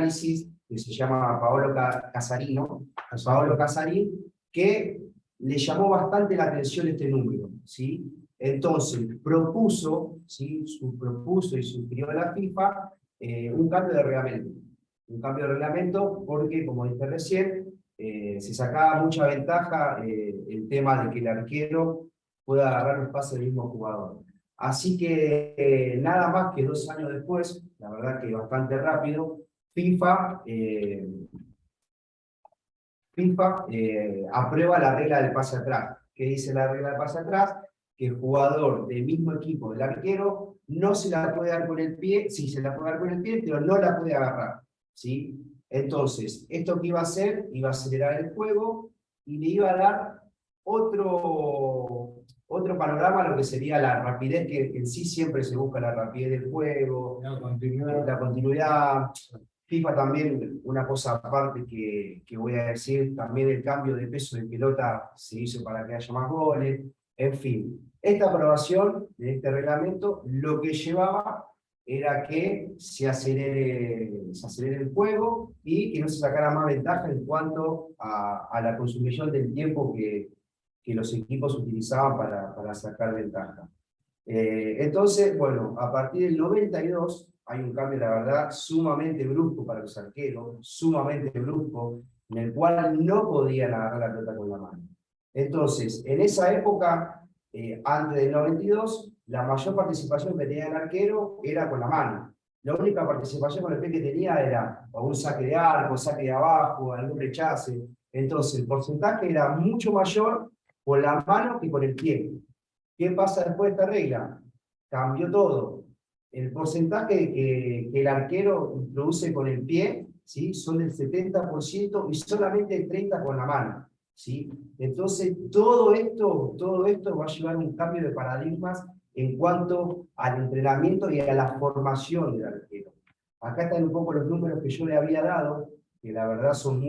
análisis que se llama Paolo Casarín, que le llamó bastante la atención este número, ¿sí? Entonces, propuso y sugirió a la FIFA un cambio de reglamento. Un cambio de reglamento porque, como dije recién, se sacaba mucha ventaja el tema de que el arquero pueda agarrar los pases del mismo jugador. Así que nada más que 2 años después, la verdad que bastante rápido, FIFA aprueba la regla del pase atrás. ¿Qué dice la regla del pase atrás? Que el jugador del mismo equipo del arquero no se la puede dar con el pie, sí se la puede dar con el pie, pero no la puede agarrar, ¿sí? Entonces, esto que iba a hacer, iba a acelerar el juego y le iba a dar otro panorama a lo que sería la rapidez, que en sí siempre se busca la rapidez del juego, la continuidad. FIFA también, una cosa aparte que voy a decir, también el cambio de peso de pelota se hizo para que haya más goles, en fin. Esta aprobación de este reglamento lo que llevaba era que se acelere el juego y que no se sacara más ventaja en cuanto a la consumición del tiempo que los equipos utilizaban para sacar ventaja. Entonces, bueno, a partir del 92 hay un cambio, la verdad, sumamente brusco para los arqueros, sumamente brusco, en el cual no podían agarrar la pelota con la mano. Entonces, en esa época, antes del 92, la mayor participación que tenía el arquero era con la mano. La única participación con el pie que tenía era o un saque de arco, saque de abajo, algún rechace. Entonces, el porcentaje era mucho mayor con la mano que con el pie. ¿Qué pasa después de esta regla? Cambió todo. El porcentaje que el arquero introduce con el pie, ¿sí? Son del 70% y solamente el 30% con la mano, ¿sí? Entonces, todo esto va a llevar a un cambio de paradigmas en cuanto al entrenamiento y a la formación del arquero. Acá están un poco los números que yo le había dado, que la verdad son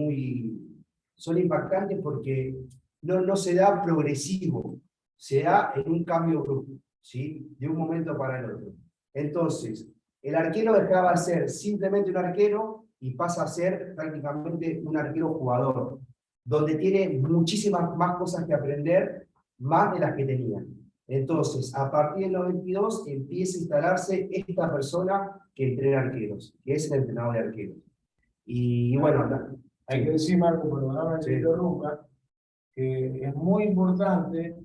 impactantes porque no se da progresivo, se da en un cambio brusco, ¿sí? De un momento para el otro. Entonces, el arquero dejaba de ser simplemente un arquero y pasa a ser prácticamente un arquero jugador, donde tiene muchísimas más cosas que aprender, más de las que tenía. Entonces, a partir del 92 empieza a instalarse esta persona que entrena arqueros, que es el entrenador de arqueros. Y bueno, hay que decir, Marco, perdóname que te interrumpa, que es muy importante,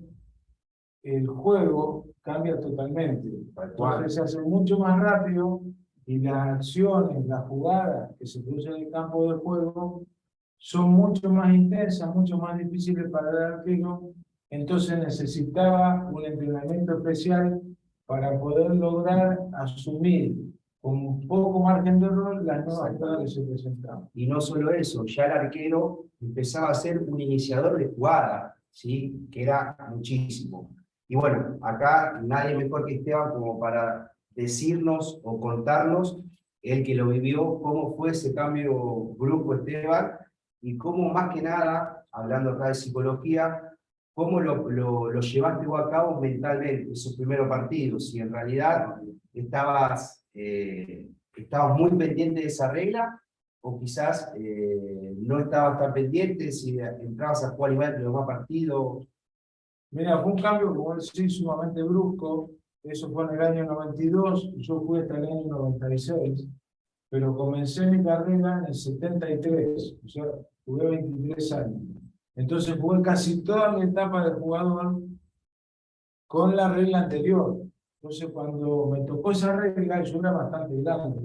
el juego cambia totalmente. Entonces se hace mucho más rápido y las acciones, las jugadas que se producen en el campo de juego son mucho más intensas, mucho más difíciles para el arquero. Entonces necesitaba un entrenamiento especial para poder lograr asumir con poco margen de error las nuevas jugadas que se presentaban. Y no solo eso, ya el arquero empezaba a ser un iniciador de jugada, ¿sí? Que era muchísimo. Y bueno, acá nadie mejor que Esteban como para decirnos o contarnos, el que lo vivió, cómo fue ese cambio brusco, Esteban, y cómo más que nada, hablando acá de psicología, cómo lo llevaste vos a cabo mentalmente, esos primeros partidos, si en realidad estabas muy pendiente de esa regla, o quizás no estabas tan pendiente, si entrabas a jugar igual que los más partidos. Mira, fue un cambio, como decís, sumamente brusco. Eso fue en el año 92, yo fui hasta el año 96, pero comencé mi carrera en el 73, o sea, jugué 23 años. Entonces jugué casi toda mi etapa de jugador con la regla anterior. Entonces cuando me tocó esa regla, yo era bastante grande.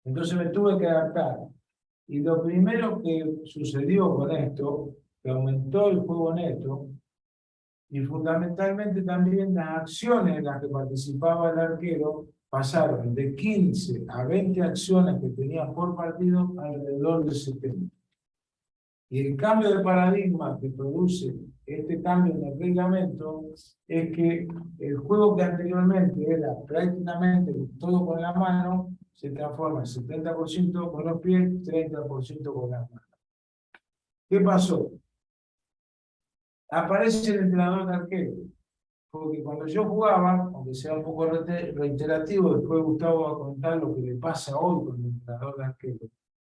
Entonces me tuve que adaptar. Y lo primero que sucedió con esto, que aumentó el juego neto, y fundamentalmente también las acciones en las que participaba el arquero pasaron de 15 a 20 acciones que tenía por partido alrededor de 70. Y el cambio de paradigma que produce este cambio en el reglamento es que el juego que anteriormente era prácticamente todo con la mano se transforma en 70% con los pies, 30% con las manos. ¿Qué pasó? Aparece el entrenador de arquero porque cuando yo jugaba, aunque sea un poco reiterativo, después Gustavo va a contar lo que le pasa hoy con el entrenador de arquero.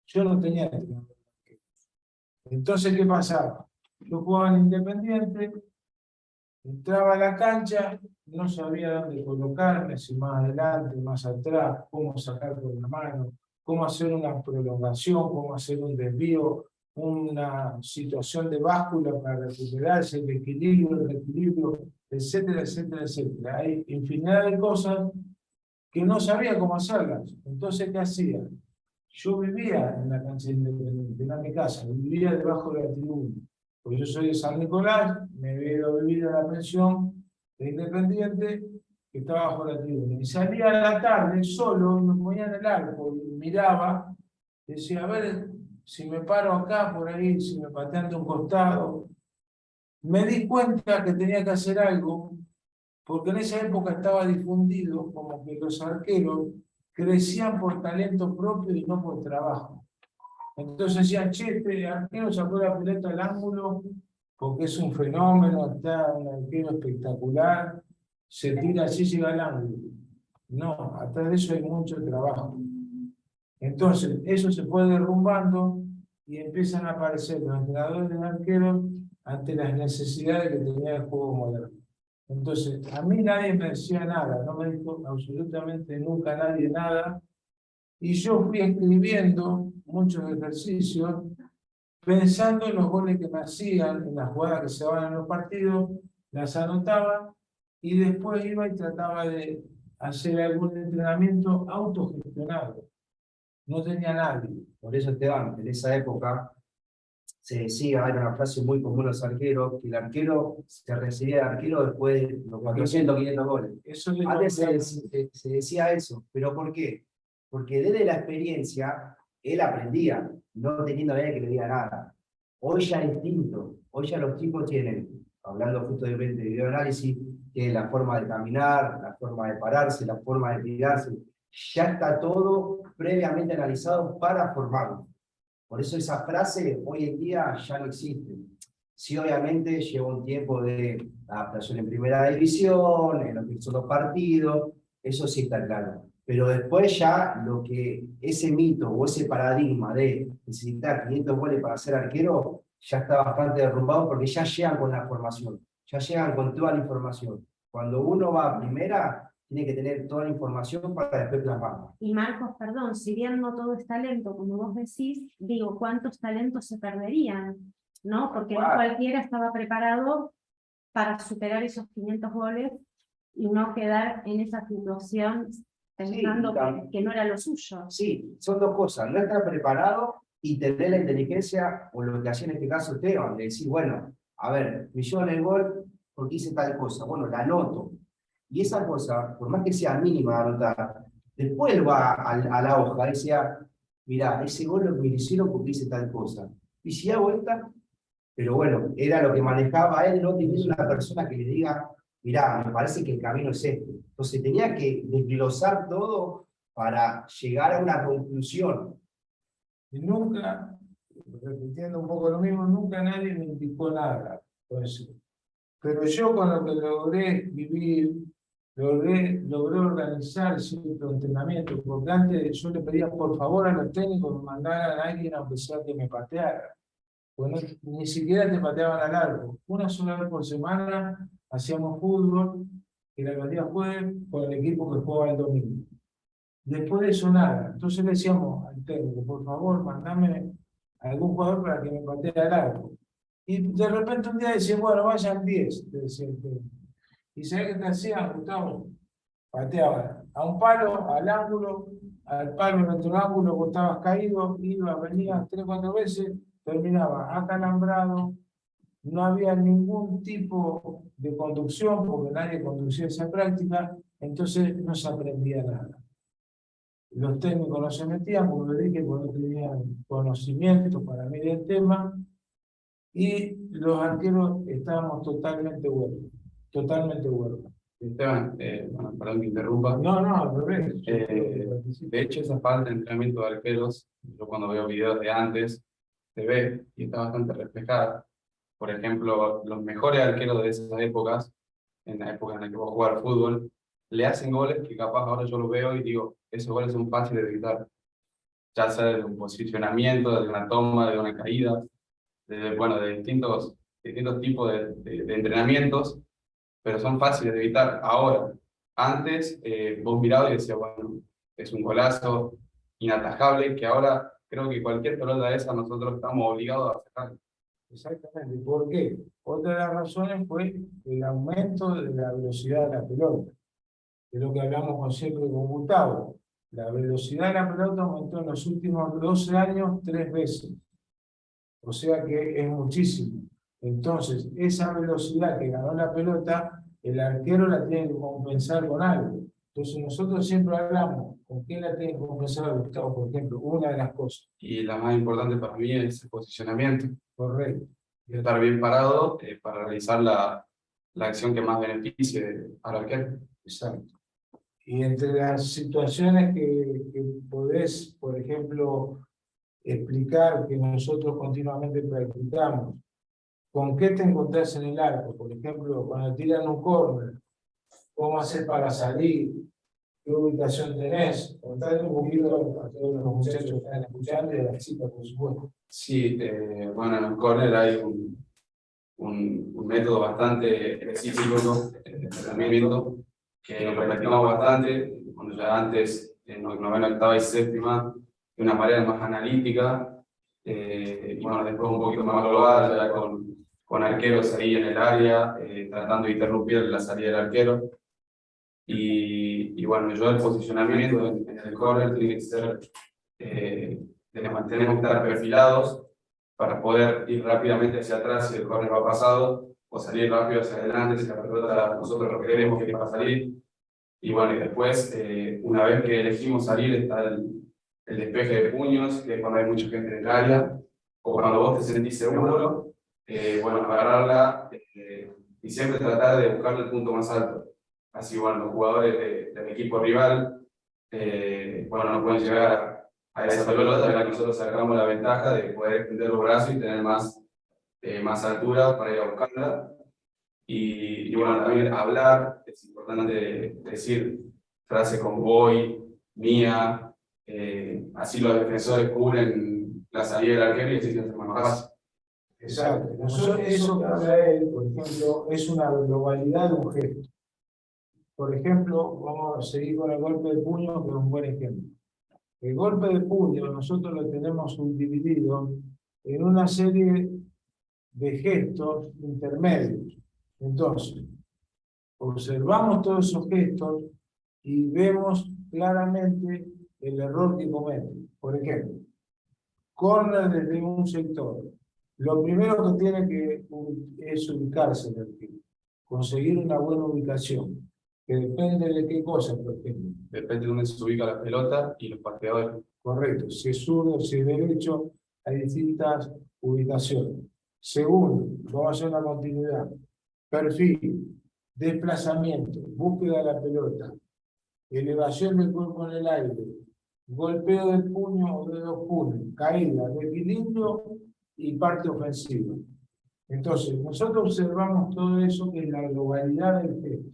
Yo no tenía entrenador de arquero. Entonces, ¿qué pasaba? Yo jugaba en Independiente, entraba a la cancha, no sabía dónde colocarme, si más adelante, más atrás, cómo sacar con la mano, cómo hacer una prolongación, cómo hacer un desvío, una situación de báscula para recuperarse, el reequilibrio, etcétera, etcétera, etcétera. Hay infinidad de cosas que no sabía cómo hacerlas. Entonces, ¿qué hacía? Yo vivía en la cancha de Independiente, en mi casa, vivía debajo de la tribuna. Pues yo soy de San Nicolás, me había ido a vivir a la pensión de Independiente, que estaba bajo la tribuna. Y salía a la tarde solo, y me ponía en el arco, y miraba, decía, a ver si me paro acá, por ahí, si me patean de un costado. Me di cuenta que tenía que hacer algo, porque en esa época estaba difundido como que los arqueros crecían por talento propio y no por trabajo. Entonces decían, che, este arquero sacó la pelota al ángulo porque es un fenómeno, está un arquero espectacular, se tira así, llega al ángulo. No, atrás de eso hay mucho trabajo. Entonces, eso se fue derrumbando y empiezan a aparecer los entrenadores de arqueros ante las necesidades que tenía el juego moderno. Entonces, a mí nadie me decía nada, no me dijo absolutamente nunca nadie nada, y yo fui escribiendo muchos ejercicios, pensando en los goles que me hacían, en las jugadas que se daban en los partidos, las anotaba, y después iba y trataba de hacer algún entrenamiento autogestionado. No tenía nadie. Por eso, Esteban, en esa época se decía, era una frase muy común a los arqueros, que el arquero se recibía de arquero después de los 400, 500 goles. Eso Antes se decía eso, ¿pero por qué? Porque desde la experiencia él aprendía, no teniendo nadie que le diga nada. Hoy ya es distinto, hoy ya los chicos tienen, hablando justo de videoanálisis, tienen la forma de caminar, la forma de pararse, la forma de tirarse, ya está todo previamente analizado para formarlo. Por eso esa frase hoy en día ya no existe. Sí, obviamente lleva un tiempo de adaptación en primera división, en lo que son los partidos, eso sí está claro. Pero después ya lo que ese mito o ese paradigma de necesitar 500 goles para ser arquero ya está bastante derrumbado porque ya llegan con la formación, ya llegan con toda la información. Cuando uno va a primera, tiene que tener toda la información para después plasmarla. Y Marcos, perdón, si bien no todo es talento, como vos decís, digo, ¿cuántos talentos se perderían? ¿No? Porque no cualquiera estaba preparado para superar esos 500 goles y no quedar en esa situación pensando que no era lo suyo. Sí, son dos cosas, no estar preparado y tener la inteligencia, o lo que hacía en este caso Esteban, de decir, bueno, a ver, me llevo en el gol porque hice tal cosa, bueno, la anoto. Y esa cosa, por más que sea mínima de anotar, después va a la hoja y decía, mirá, ese gol lo me hicieron porque hice tal cosa. Y si hago esta, pero bueno, era lo que manejaba él, no teniendo una persona que le diga, mirá, me parece que el camino es este. Entonces tenía que desglosar todo para llegar a una conclusión. Y nunca, repitiendo un poco lo mismo, nunca nadie me indicó nada. Pues, pero yo con lo que logré vivir, logré organizar cierto entrenamiento, porque antes yo le pedía por favor a los técnicos que me mandaran a alguien aunque sea que me pateara. Pues ni siquiera te pateaban al largo. Una sola vez por semana hacíamos fútbol, que la cantidad jueves con el equipo que jugaba el domingo. Después de eso nada. Entonces le decíamos al técnico, por favor, mandame a algún jugador para que me patee al arco. Y de repente un día decía, bueno, vayan 10, te decía el técnico. ¿Y sabés qué te hacían, Gustavo? Pateaban a un palo, al ángulo, al palo en otro ángulo, vos estabas caído, ibas, venías 3 o 4 veces, terminaba acalambrado, no había ningún tipo de conducción, porque nadie conducía esa práctica, entonces no se aprendía nada. Los técnicos no se metían, porque dije que no tenían conocimiento para mí del tema, y los arqueros estábamos totalmente huérfanos, totalmente huérfanos. Esteban, bueno, perdón que interrumpa. No, al revés. De hecho, esa falta de entrenamiento de arqueros, yo cuando veo videos de antes, se ve y está bastante reflejada. Por ejemplo, los mejores arqueros de esas épocas en la época en la que vos jugás al fútbol, le hacen goles que capaz ahora yo lo veo y digo, esos goles son fáciles de evitar, ya sea de un posicionamiento, de una toma, de una caída, bueno, de distintos tipos de entrenamientos, pero son fáciles de evitar. Ahora, antes vos mirabas y decías, bueno, es un golazo inatajable, que ahora creo que cualquier pelota de esa nosotros estamos obligados a sacar. Exactamente. ¿Por qué? Otra de las razones fue el aumento de la velocidad de la pelota. Es lo que hablamos siempre con Gustavo. La velocidad de la pelota aumentó en los últimos 12 años 3 veces. O sea que es muchísimo. Entonces, esa velocidad que ganó la pelota, el arquero la tiene que compensar con algo. Entonces, nosotros siempre hablamos, ¿con qué la tiene que compensar Gustavo? Por ejemplo, una de las cosas. Y la más importante para mí es el posicionamiento. Correcto. Estar bien parado para realizar la acción que más beneficie al arquero. Exacto. Y entre las situaciones que podés, por ejemplo, explicar que nosotros continuamente practicamos, ¿con qué te encontrás en el arco? Por ejemplo, cuando tiran un córner, ¿cómo haces para salir? ¿Qué ubicación tenés? Contale un poquito a todos los muchachos que están escuchando y a las chicas, por supuesto. Sí, bueno, en el córner hay un método bastante específico de entrenamiento que lo practicamos bastante, cuando ya antes, en novena, octava y séptima, de una manera más analítica, y bueno, después un poquito más global, ya con arqueros ahí en el área, tratando de interrumpir la salida del arquero. Y bueno, yo el posicionamiento en el córner tiene que ser, tenemos que estar perfilados para poder ir rápidamente hacia atrás si el córner va pasado, o salir rápido hacia adelante si la pelota nosotros lo queremos que es para salir. Y bueno, y después, una vez que elegimos salir, está el despeje de puños, que es cuando hay mucha gente en el área, o cuando vos te sentís seguro, bueno, agarrarla y siempre tratar de buscar el punto más alto. Así, bueno, los jugadores del equipo rival, bueno, no pueden llegar a esa pelota en la que nosotros sacamos la ventaja de poder extender los brazos y tener más altura para ir a buscarla. Y bueno, también hablar, es importante decir frases como voy, mía, así los defensores cubren la salida del arquero y así se hace más fácil. Exacto. Nosotros, eso que habla él, por ejemplo, es una globalidad de un gesto. Por ejemplo, vamos a seguir con el golpe de puño, que es un buen ejemplo. El golpe de puño nosotros lo tenemos subdividido en una serie de gestos intermedios. Entonces, observamos todos esos gestos y vemos claramente el error que cometen. Por ejemplo, corner desde un sector. Lo primero que tiene que es ubicarse en el equipo, conseguir una buena ubicación, que depende de qué cosa, por ejemplo. Depende de dónde se ubica la pelota y los pateadores. Correcto, si es zurdo, si es derecho, hay distintas ubicaciones. Segundo, vamos a hacer una continuidad. Perfil, desplazamiento, búsqueda de la pelota, elevación del cuerpo en el aire, golpeo del puño o de los puños, caída, equilibrio y parte ofensiva. Entonces, nosotros observamos todo eso que es la globalidad del gesto.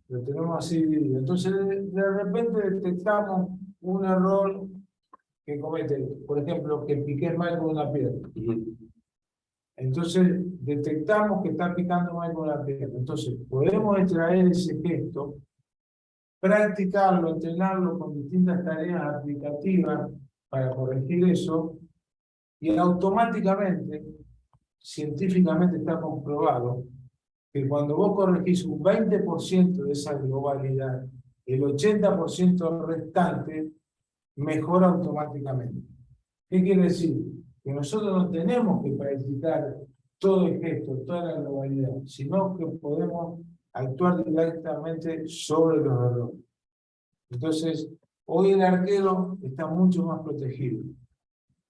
Lo tenemos así dividido. Entonces, de repente detectamos un error que comete, por ejemplo, que piques mal con una pierna. Entonces, detectamos que está picando mal con la pierna. Entonces, podemos extraer ese gesto, practicarlo, entrenarlo con distintas tareas aplicativas para corregir eso, y automáticamente, científicamente está comprobado, que cuando vos corregís un 20% de esa globalidad, el 80% restante mejora automáticamente. ¿Qué quiere decir? Que nosotros no tenemos que practicar todo el gesto, toda la globalidad, sino que podemos actuar directamente sobre los errores. Entonces, hoy el arquero está mucho más protegido.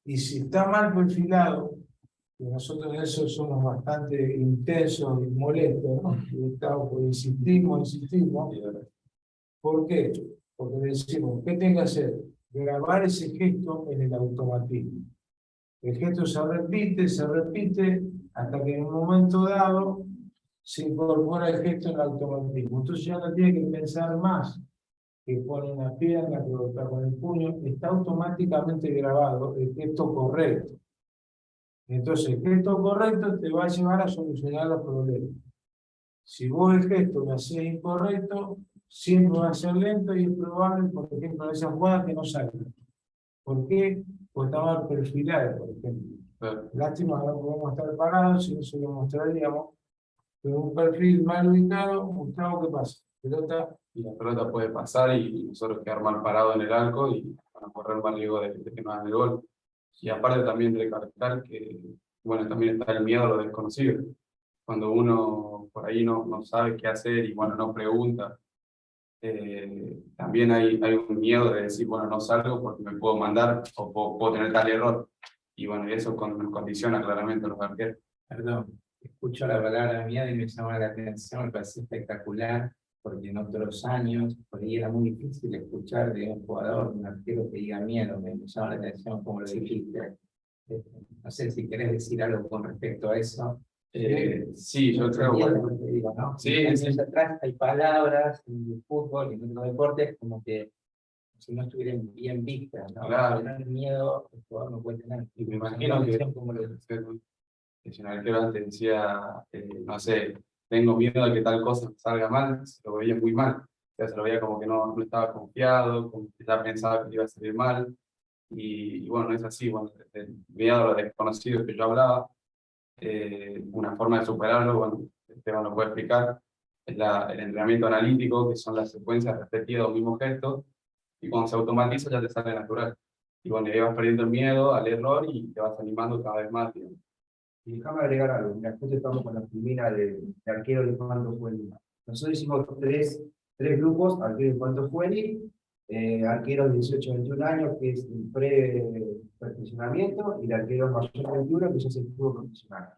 Y si está mal perfilado, y nosotros en eso somos bastante intensos y molestos, ¿no? Insistimos. ¿Por qué? Porque decimos, ¿qué tengo que hacer? Grabar ese gesto en el automatismo. El gesto se repite, hasta que en un momento dado se incorpora el gesto en el automatismo. Entonces ya no tiene que pensar más, que pone una pierna, que golpea con el puño, está automáticamente grabado el gesto correcto. Entonces el gesto correcto te va a llevar a solucionar los problemas. Si vos el gesto lo haces incorrecto, siempre va a ser lento y es probable, por ejemplo, en esa jugada que no salga. ¿Por qué? Porque está mal perfilado, por ejemplo. Lástima que no podemos estar parados, si no se lo mostraríamos. Pero un perfil mal ubicado, Gustavo, ¿qué pasa? Pelota. Y la pelota puede pasar y nosotros quedar mal parados en el arco y van a correr más riesgo de que nos hagan el gol. Y aparte también recalcar que, bueno, también está el miedo a lo desconocido. Cuando uno por ahí no sabe qué hacer y bueno, no pregunta, también hay un miedo de decir, bueno, no salgo porque me puedo mandar o puedo tener tal error. Y bueno, eso condiciona claramente a los arqueros. Perdón, escucho la palabra miedo y me llama la atención, me parece espectacular, porque en otros años por ahí era muy difícil escuchar de un jugador, un arquero que diga miedo, me llama la atención como lo dijiste. No sé si querés decir algo con respecto a eso. Sí, yo creo que te digo, ¿no? Sí, Años atrás hay palabras en el fútbol y en otros deportes como que si no estuvieran bien vistas, ¿no? Claro. Tener miedo, el jugador no puede tener. Y me imagino que Como lo si un arquero antes decía, no sé, tengo miedo de que tal cosa salga mal, se lo veía muy mal. O sea, se lo veía como que no estaba confiado, como que ya pensaba que iba a salir mal. Y bueno, es así, bueno, el miedo a lo desconocido que yo hablaba, una forma de superarlo, bueno, Esteban lo puede explicar, es el entrenamiento analítico, que son las secuencias repetidas de un mismo gesto, y cuando se automatiza ya te sale natural. Y bueno, ahí vas perdiendo el miedo al error y te vas animando cada vez más, digamos. Y déjame agregar algo. Mira, después estamos con la primera de arquero de infanto juvenil. Nosotros hicimos tres grupos: arquero de infanto juvenil, arqueros de 18 a 21 años, que es el pre-perfeccionamiento, y el arquero mayor de 21, que ya es el fútbol profesional.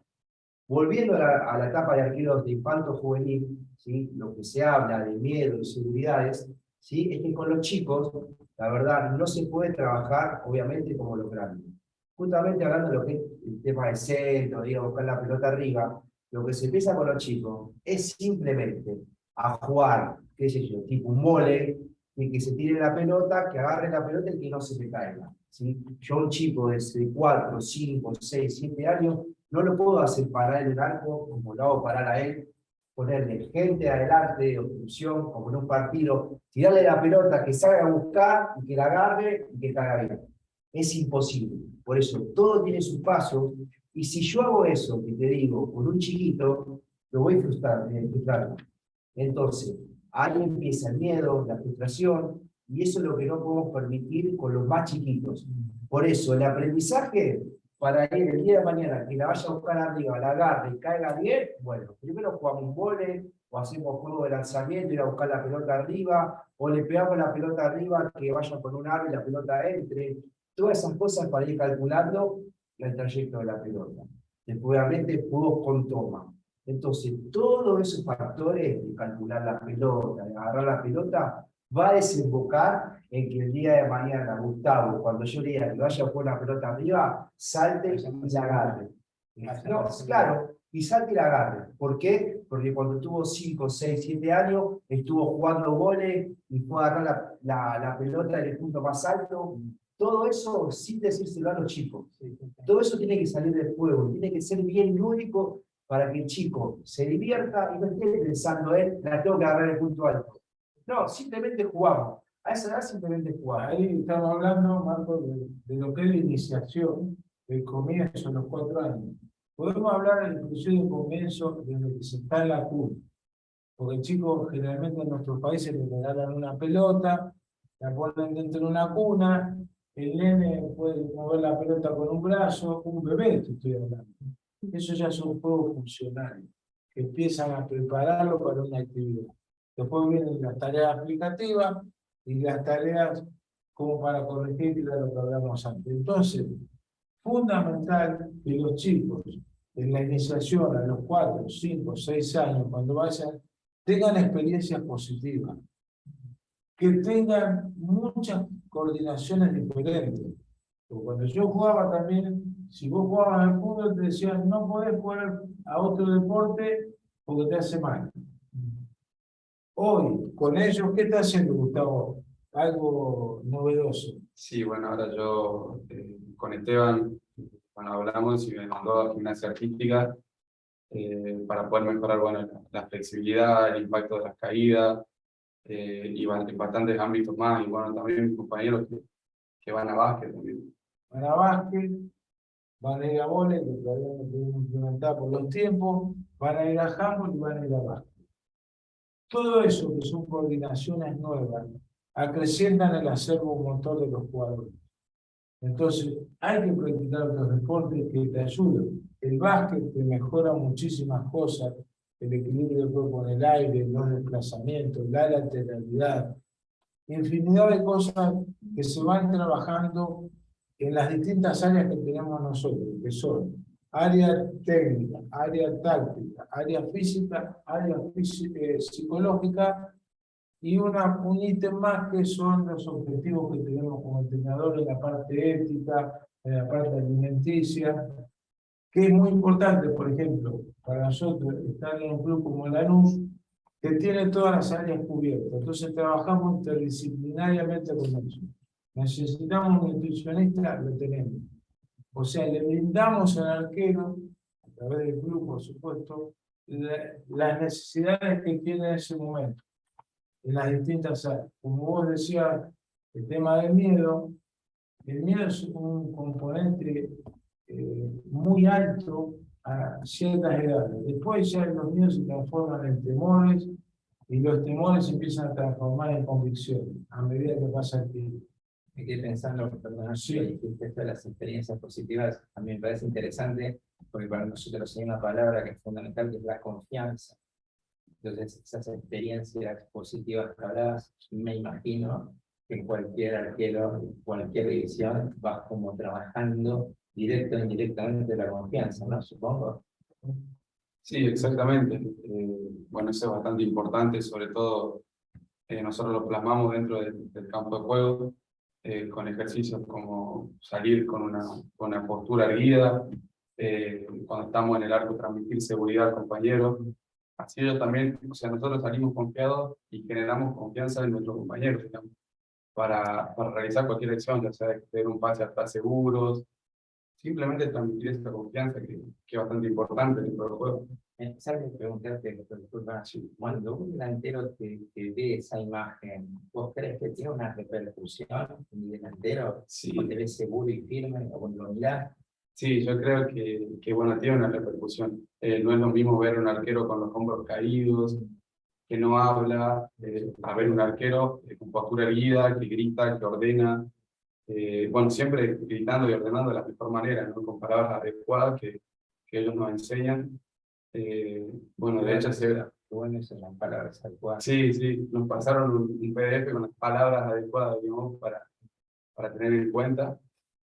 Volviendo a la etapa de arqueros de infanto juvenil, ¿sí? Lo que se habla de miedo y seguridades, ¿sí? Es que con los chicos, la verdad, no se puede trabajar, obviamente, como los grandes. Justamente hablando de lo que es el tema del centro, de ir a buscar la pelota arriba, lo que se empieza con los chicos es simplemente a jugar, qué sé yo, tipo un vóley, y que se tire la pelota, que agarre la pelota y que no se le caiga, ¿sí? Yo a un chico de 4, 5, 6, 7 años, no lo puedo hacer parar en el arco como lo hago parar a él, ponerle gente adelante de obstrucción, como en un partido, tirarle la pelota, que salga a buscar y que la agarre y que caiga bien. Es imposible. Por eso todo tiene sus pasos, y si yo hago eso, que te digo, con un chiquito, lo voy frustrando. Entonces, ahí empieza el miedo, la frustración, y eso es lo que no podemos permitir con los más chiquitos. Por eso, el aprendizaje, para ir el día de mañana, que la vaya a buscar arriba, la agarre y caiga bien, bueno, primero jugamos un vóley, o hacemos juego de lanzamiento, ir a buscar la pelota arriba, o le pegamos la pelota arriba, que vaya con un aro y la pelota entre. Todas esas cosas para ir calculando el trayecto de la pelota. Después, obviamente, juegos con toma. Entonces, todos esos factores de calcular la pelota, de agarrar la pelota, va a desembocar en que el día de mañana, Gustavo, cuando yo le diga que vaya a poner la pelota arriba, salte y la agarre. No, claro, y salte y la agarre. ¿Por qué? Porque cuando tuvo 5, 6, 7 años, estuvo jugando goles y fue a agarrar la pelota en el punto más alto. Todo eso sin decírselo a los chicos. Todo eso tiene que salir del juego, tiene que ser bien lúdico para que el chico se divierta y no esté pensando él, la tengo que agarrar el punto alto. No, simplemente jugamos. A esa edad simplemente jugamos. Ahí estamos hablando, Marco, de lo que es la iniciación, el comienzo, los 4 años. Podemos hablar inclusive del comienzo desde que se está en la cuna. Porque el chico, generalmente en nuestros países, le regalan una pelota, la ponen dentro de una cuna, el nene puede mover la pelota con un brazo, un bebé, te estoy hablando. Eso ya son juegos funcionales, que empiezan a prepararlo para una actividad. Después vienen las tareas aplicativas y las tareas como para corregir lo que hablamos antes. Entonces, fundamental que los chicos en la iniciación a los 4, 5, 6 años, cuando vayan, tengan experiencias positivas, que tengan muchas coordinaciones diferentes. Porque cuando yo jugaba también, si vos jugabas al fútbol, te decían, no podés jugar a otro deporte porque te hace mal. Hoy, con ellos, ¿qué está haciendo Gustavo? Algo novedoso. Sí, bueno, ahora yo con Esteban, bueno, hablamos y me mandó a gimnasia artística para poder mejorar, bueno, la flexibilidad, el impacto de las caídas en bastantes ámbitos más. Y bueno, también mis compañeros que van a básquet también. Van a básquet, van a ir a vóley, que todavía no pudimos implementar por los tiempos, van a ir a handball y van a ir a básquet. Todo eso que son coordinaciones nuevas acrecientan el acervo motor de los jugadores. Entonces, hay que practicar otros deportes que te ayuden. El básquet te mejora muchísimas cosas, el equilibrio del cuerpo en el aire, los desplazamientos, la lateralidad, infinidad de cosas que se van trabajando en las distintas áreas que tenemos nosotros, que son área técnica, área táctica, área física, área psicológica, y un ítem más que son los objetivos que tenemos como entrenador en la parte ética, en la parte alimenticia, que es muy importante, por ejemplo, para nosotros estar en un club como Lanús, que tiene todas las áreas cubiertas. Entonces trabajamos interdisciplinariamente con eso. Necesitamos un nutricionista, lo tenemos. O sea, le brindamos al arquero, a través del club, por supuesto, las necesidades que tiene en ese momento, en las distintas áreas. Como vos decías, el tema del miedo, el miedo es un componente muy alto a ciertas edades. Después ya los miedos se transforman en temores y los temores se empiezan a transformar en convicciones a medida que pasa el tiempo. Me quedé pensando, perdón, Sí. dijiste esto de las experiencias positivas, a mí me parece interesante, porque para nosotros hay una palabra que es fundamental, que es la confianza. Entonces, esas experiencias positivas que hablabas, me imagino que en cualquier arquero, en cualquier división, vas como trabajando directo o indirectamente la confianza, ¿no? Supongo. Sí, exactamente. Bueno, eso es bastante importante, sobre todo nosotros lo plasmamos dentro del campo de juego, con ejercicios como salir con una postura erguida, cuando estamos en el arco transmitir seguridad al compañero. Así ellos también, o sea, nosotros salimos confiados y generamos confianza en nuestros compañeros, digamos, para realizar cualquier acción, ya sea de tener un pase atrás seguros, simplemente transmitir esa confianza que es bastante importante dentro del juego. ¿Sabes preguntarte, disculpa, cuando un delantero te ve esa imagen, vos crees que tiene una repercusión en el delantero? Sí. ¿O te ves seguro y firme o cuando lo mirás? Sí, yo creo que bueno, tiene una repercusión. No es lo mismo ver un arquero con los hombros caídos, que no habla, a ver un arquero con postura erguida, que grita, que ordena, bueno, siempre gritando y ordenando de la mejor manera, ¿no? Con palabras adecuadas que ellos nos enseñan. Bueno, de hecho, Bueno, esas son las palabras adecuadas. sí, sí, nos pasaron un PDF con las palabras adecuadas, digamos, para tener en cuenta.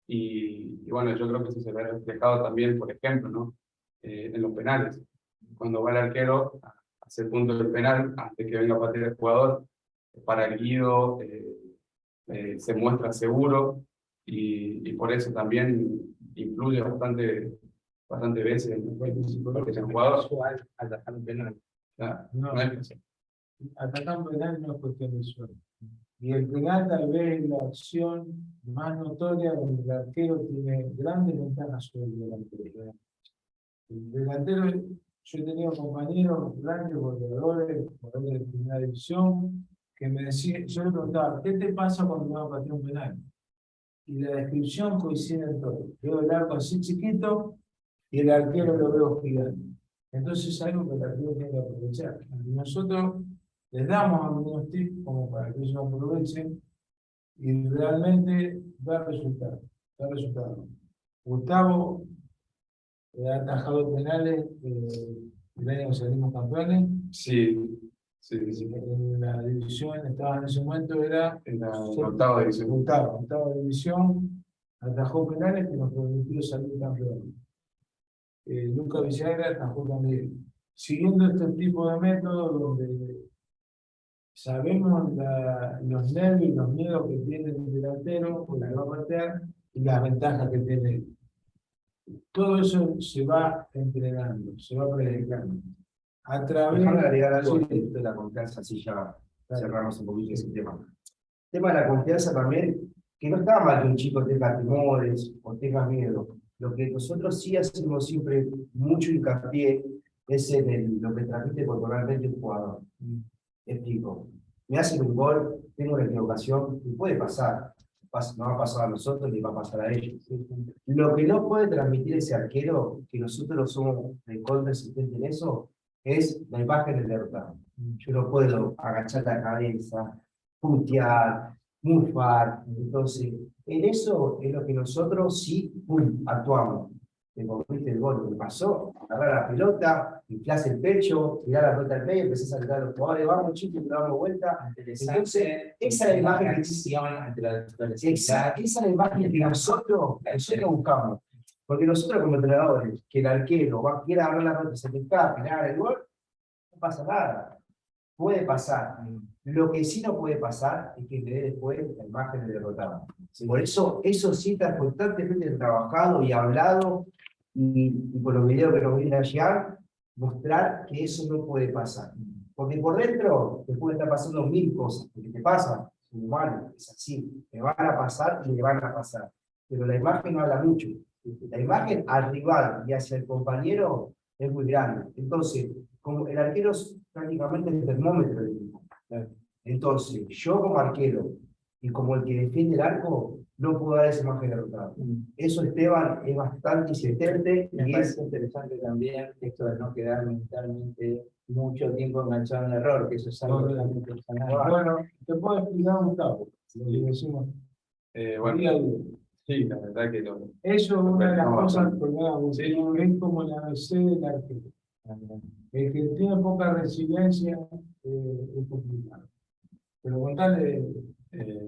Y bueno, yo creo que eso se ve reflejado también, por ejemplo, ¿no? En los penales. Cuando va el arquero a hacer punto del penal, antes que venga a patear el jugador, para el guido, se muestra seguro y por eso también influye bastante veces en el jugador. Al dejar un penal. Claro, No, no es fácil. atacar un penal no es cuestión de suerte. Y el penal tal vez es la acción más notoria donde el arquero tiene grandes ventajas sobre el delantero. El delantero, yo he tenido compañeros grandes goleadores, jugadores de primera división, que me decían, yo le preguntaba, ¿qué te pasa cuando vas a patear un penal? Y la descripción coincide en todo. Veo el arco así chiquito y el arquero lo veo gigante. Entonces es algo que el arquero tiene que aprovechar. Y nosotros les damos algunos tips como para que ellos aprovechen y realmente da resultados. Gustavo ha atajado penales el año que salimos campeones. Sí, sí, sí. En la división, estaba en ese momento, era En la octava división. octava división, atajó penales que nos permitió salir campeones. Lucas Villagra atajó también. Siguiendo este tipo de métodos donde sabemos los nervios y los miedos que tiene el delantero, porque va a patear, y las ventajas que tiene. Todo eso se va entrenando, se va practicando. a través Déjame agregar algo sí, de la confianza, así ya cerramos un poquito ese tema. El tema de la confianza también, que no está mal que un chico tenga temores o tenga miedo. Lo que nosotros sí hacemos siempre mucho hincapié es en lo que transmite corporalmente el jugador. Explico. Me hace un gol, tengo una equivocación, y puede pasar. No va a pasar a nosotros ni va a pasar a ellos. Lo que no puede transmitir ese arquero, que nosotros somos de contra existente en eso, es la imagen del derrotado. Yo no puedo agachar la cabeza, putear, mufar. Entonces, en eso es lo que nosotros sí actuamos. Te conviste el gol, lo que pasó, agarrar la pelota, inflas el pecho, tirar la pelota al medio, empezás a gritar a los jugadores, vamos chicos, le damos vuelta. Entonces, esa es la imagen esa es la imagen que nosotros buscamos. Porque nosotros como entrenadores, que el arquero quiera agarrar la pelota, se te escape, le haga el gol, no pasa nada. Puede pasar. Lo que sí no puede pasar es que le dé después la imagen del derrotado. Por eso sí está constantemente trabajado y hablado, y por los videos que nos vienen a llegar, mostrar que eso no puede pasar. Porque por dentro te puede estar pasando mil cosas, porque te pasa, es humano, es así, te van a pasar y le van a pasar. Pero la imagen no habla mucho. La imagen al rival y hacia el compañero es muy grande. Entonces, como el arquero es prácticamente el termómetro del equipo. Entonces, yo como arquero y como el que defiende el arco, no puedo dar esa imagen derrotada. Eso, Esteban, es bastante insistente. Me Y parece interesante también esto de no quedar mentalmente mucho tiempo enganchado en el error, que eso es algo realmente personal. bueno, te puedo explicar, Gustavo, lo que decimos Bueno, día a día. sí, la verdad que Eso es una de las cosas que es como la ABC del arquero. El que tiene poca resiliencia es complicado. Pero contale.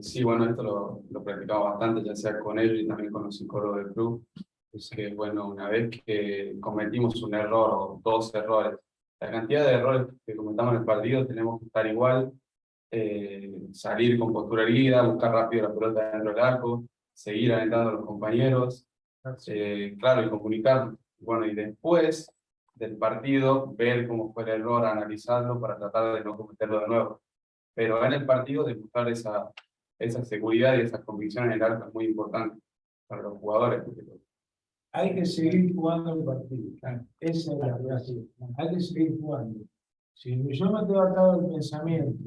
Sí, bueno, esto lo practicamos bastante, ya sea con ellos y también con los psicólogos del club. Es que, bueno, una vez que cometimos un error o dos errores, la cantidad de errores que cometamos en el partido tenemos que estar igual, salir con postura erguida, buscar rápido la pelota dentro del arco, seguir alentando a los compañeros, claro, y comunicar. Bueno, y después del partido, ver cómo fue el error, analizarlo para tratar de no cometerlo de nuevo. Pero en el partido demostrar esa seguridad y esa convicción en el arco es muy importante para los jugadores. Hay que seguir jugando el partido. Esa es la verdad. Hay que seguir jugando. Si yo no te he atado el pensamiento,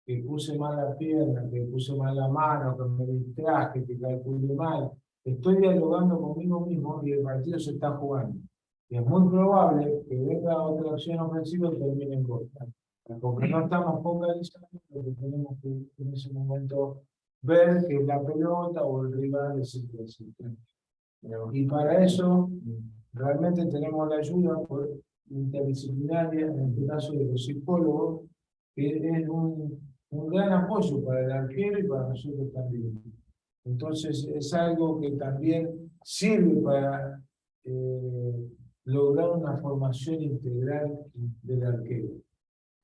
que puse mal la pierna, que puse mal la mano, que me distraje, que calculé mal, estoy dialogando conmigo mismo y el partido se está jugando. Y es muy probable que venga otra acción ofensiva y termine en gol. Porque no estamos focalizados en lo que tenemos que en ese momento ver, que la pelota o el rival es el presente. Y para eso realmente tenemos la ayuda interdisciplinaria, en este caso de los psicólogos, que es un gran apoyo para el arquero y para nosotros también. Entonces es algo que también sirve para lograr una formación integral del arquero.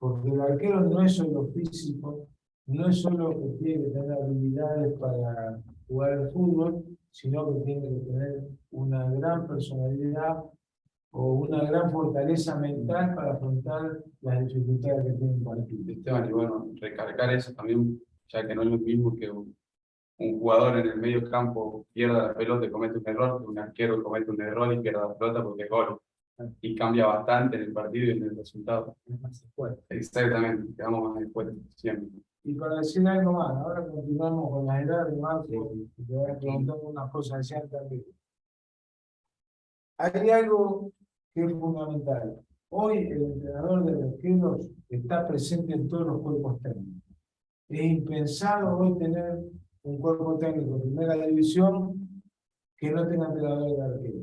Porque el arquero no es solo físico, no es solo que tiene que tener habilidades para jugar al fútbol, sino que tiene que tener una gran personalidad o una gran fortaleza mental para afrontar las dificultades que tiene el partido. Esteban, y bueno, recalcar eso también, ya que no es lo mismo que un jugador en el medio campo pierda la pelota y comete un error, que un arquero comete un error y pierda la pelota porque es gol. Y cambia bastante en el partido y en el resultado. Exactamente, quedamos más expuestos siempre. Y para decir algo más, ahora continuamos con la edad de Marco, y te voy a preguntar unas cosas de también. Hay algo que es fundamental. Hoy el entrenador de arqueros está presente en todos los cuerpos técnicos. Es impensado hoy tener un cuerpo técnico de primera división que no tenga entrenador de arquero.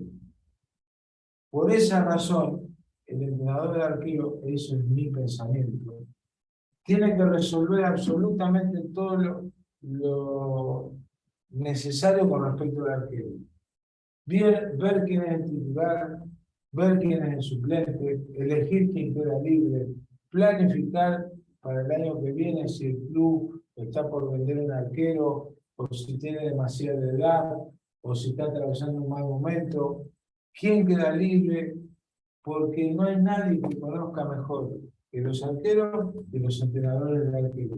Por esa razón, el entrenador de arquero, eso es mi pensamiento, tiene que resolver absolutamente todo lo necesario con respecto al arquero. Ver quién es el titular, ver quién es el suplente, elegir quién queda libre, planificar para el año que viene si el club está por vender un arquero, o si tiene demasiada edad, o si está atravesando un mal momento, quién queda libre, porque no hay nadie que conozca mejor que los arqueros y los entrenadores del arquero,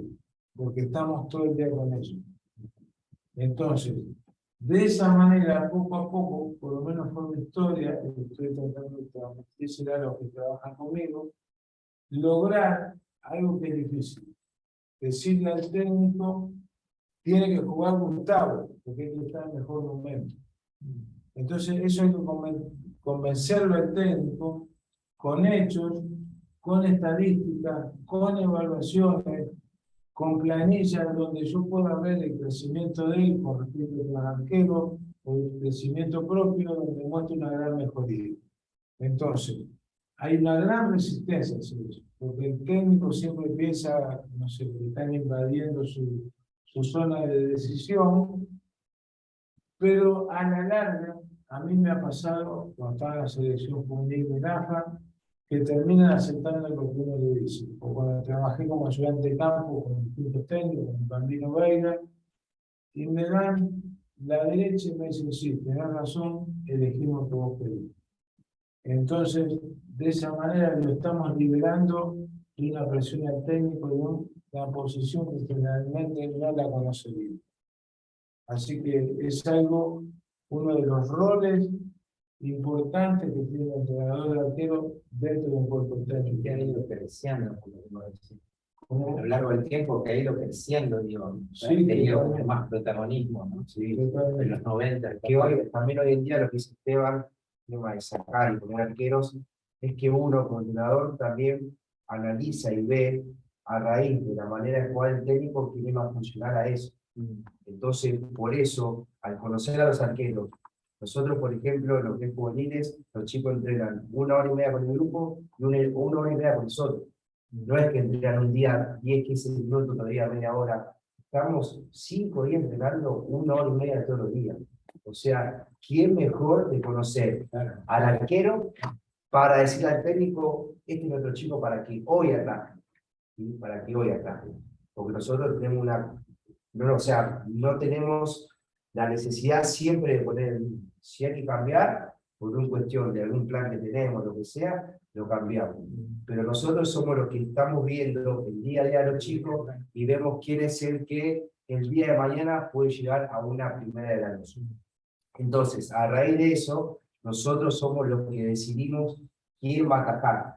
porque estamos todo el día con ellos. Entonces, de esa manera, poco a poco, por lo menos por mi historia, estoy tratando de transmitirse a los que trabajan conmigo, lograr algo que es difícil. Decirle al técnico, tiene que jugar Gustavo, porque él está en el mejor momento. Entonces, eso hay que convencerlo al técnico con hechos, con estadísticas, con evaluaciones, con planillas donde yo pueda ver el crecimiento de él con respecto a los arqueros, o el crecimiento propio, donde muestra una gran mejoría. Entonces, hay una gran resistencia a eso, porque el técnico siempre piensa, no sé, que están invadiendo su zona de decisión, pero a la larga, a mí me ha pasado, cuando estaba en la selección juvenil de AFA, que terminan aceptando lo que uno le dice. O cuando trabajé como ayudante de campo con distintos técnicos, con Bambino Veira, y me dan la derecha y me dicen, sí, tenés razón, elegimos que vos querés. Entonces, de esa manera lo estamos liberando de una presión al técnico de una posición que generalmente no la conoce bien. Así que es algo, uno de los roles importantes que tiene el entrenador de arquero dentro de un cuerpo técnico. Que ha ido creciendo, como a lo largo del tiempo, que ha ido creciendo, digo, Sí, ha tenido totalmente. más protagonismo, ¿no? Sí. En los 90. Que también hoy en día lo que dice Esteban, el tema de sacar y poner arqueros, es que uno como entrenador también analiza y ve a raíz de la manera en cual el técnico quiere más funcionar a eso. Entonces, por eso, al conocer a los arqueros, nosotros, por ejemplo, en lo que es juveniles, los chicos entrenan 1 hora y media con el grupo y 1 hora y media con nosotros. No es que entrenan un día 10, 15 minutos, todavía media hora. Estamos 5 días entrenando 1 hora y media todos los días. O sea, ¿quién mejor de conocer al arquero para decirle al técnico, este es nuestro chico para que hoy ataje? ¿Sí? Para que hoy ataje. Porque nosotros tenemos no, o sea, no tenemos la necesidad siempre de poner el mismo. Si hay que cambiar, por una cuestión de algún plan que tenemos, lo que sea, lo cambiamos. Pero nosotros somos los que estamos viendo el día a día de los chicos y vemos quién es el que el día de mañana puede llegar a una primera de la noche. Entonces, a raíz de eso, nosotros somos los que decidimos quién va a atacar.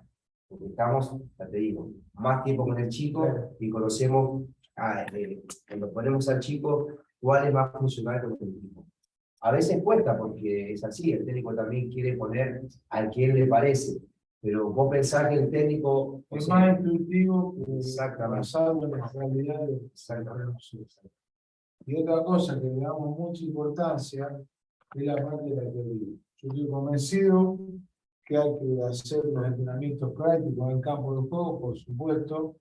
Porque estamos, ya te digo, más tiempo con el chico y conocemos, cuando ponemos al chico, cuál es más funcional con el equipo. A veces cuesta porque es así, el técnico también quiere poner al quien le parece, pero vos pensás que el técnico Es más intuitivo que exactamente, basado en las realidades. Y otra cosa que le damos mucha importancia es la parte de la teoría. Yo estoy convencido que hay que hacer los entrenamientos prácticos en el campo de juego, por supuesto,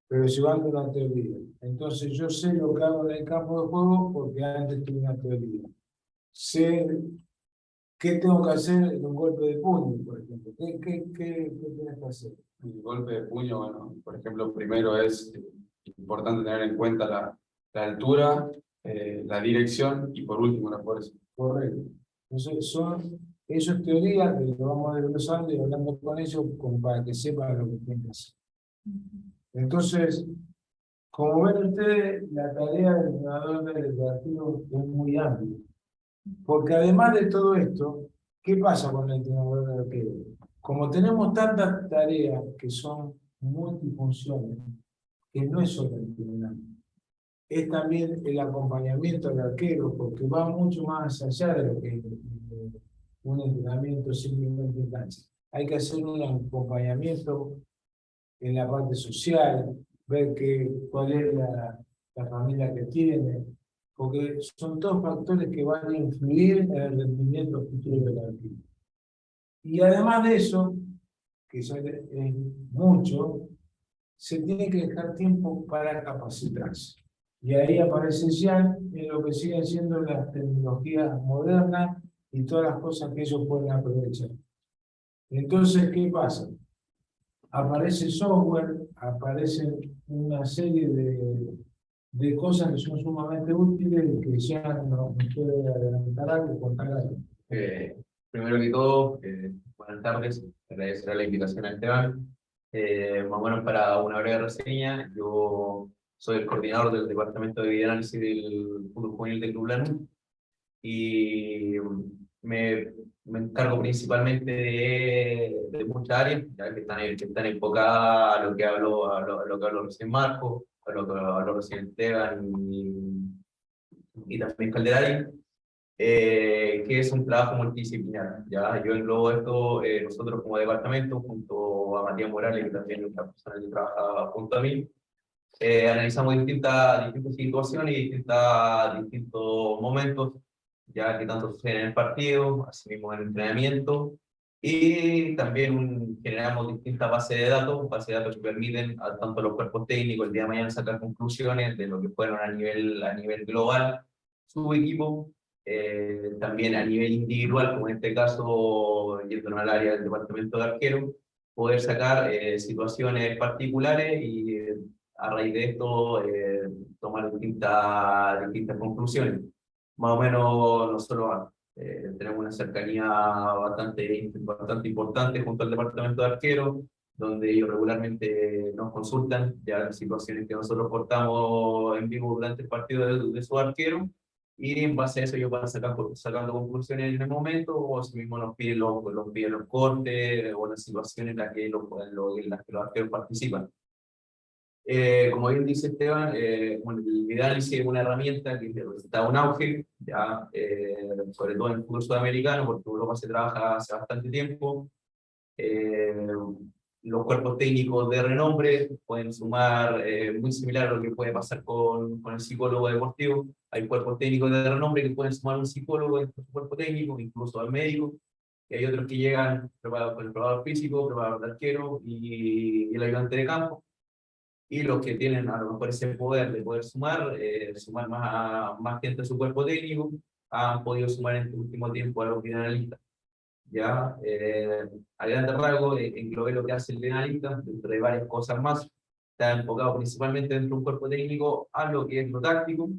pero llevando una teoría. Entonces yo sé lo que hago en el campo de juego porque antes tuve una teoría. Sé qué tengo que hacer en un golpe de puño, por ejemplo. ¿Qué tienes que hacer? El golpe de puño, bueno, por ejemplo, primero es importante tener en cuenta la altura, la dirección y por último la fuerza. Correcto. Entonces, eso es teoría que lo vamos a desglosando y hablando con ellos como para que sepan lo que tienen que hacer. Entonces, como ven ustedes, la tarea del entrenador del partido es muy amplia. Porque además de todo esto, ¿qué pasa con el entrenador del arquero? Como tenemos tantas tareas que son multifunciones, que no es solo entrenar, es también el acompañamiento al arquero, porque va mucho más allá de lo que es un entrenamiento simplemente en cancha. Hay que hacer un acompañamiento en la parte social, ver cuál es la familia que tiene, porque son todos factores que van a influir en el rendimiento futuro del arquero. Y además de eso, que ya es mucho, se tiene que dejar tiempo para capacitarse. Y ahí aparece ya en lo que siguen siendo las tecnologías modernas y todas las cosas que ellos pueden aprovechar. Entonces, ¿qué pasa? Aparece software, aparecen una serie de cosas que son sumamente útiles y que ya nos puede adelantar algo, contar algo. Primero que todo, Buenas tardes, agradecer la invitación a Esteban. Más o menos para una breve reseña, yo soy el coordinador del Departamento de Videoanálisis del Fútbol Juvenil de Club Lanús y me encargo principalmente de muchas áreas ya que están enfocadas a lo que habló recién Marco, a lo que habló recién Esteban y también Calderari. Que es un trabajo multidisciplinar. ¿Ya? Yo englobo esto, nosotros como departamento, junto a Matías Morales, que también es una persona que trabaja junto a mí, analizamos distintas situaciones y distintos momentos, ya que tanto suceden en el partido, así mismo en el entrenamiento, y también generamos distintas bases de datos que permiten a tanto los cuerpos técnicos el día de mañana sacar conclusiones de lo que fueron a nivel global su equipo, también a nivel individual, como en este caso, yendo al área del departamento de arquero, poder sacar situaciones particulares y a raíz de esto tomar distintas conclusiones. Más o menos nosotros tenemos una cercanía bastante importante junto al departamento de arquero, donde ellos regularmente nos consultan ya las situaciones que nosotros portamos en vivo durante el partido de su arquero, y en base a eso ellos van sacando conclusiones en el momento, o así mismo nos piden los cortes o las situaciones en las que en las que los arqueros participan. Como bien dice Esteban, bueno, el videoanálisis es una herramienta que está un auge, ya, sobre todo en el fútbol sudamericano, porque en Europa se trabaja hace bastante tiempo. Los cuerpos técnicos de renombre pueden sumar, muy similar a lo que puede pasar con el psicólogo deportivo. Hay cuerpos técnicos de renombre que pueden sumar un psicólogo en su cuerpo técnico, incluso al médico. Y hay otros que llegan preparados con el preparador físico, preparador de arquero y el ayudante de campo. Y los que tienen a lo mejor ese poder de poder sumar más gente a su cuerpo técnico, han podido sumar en este último tiempo a los videoanalistas. Ya, a grandes rasgos, englobé lo que hace el videoanalista, entre varias cosas más. Está enfocado principalmente dentro de un cuerpo técnico a lo que es lo táctico,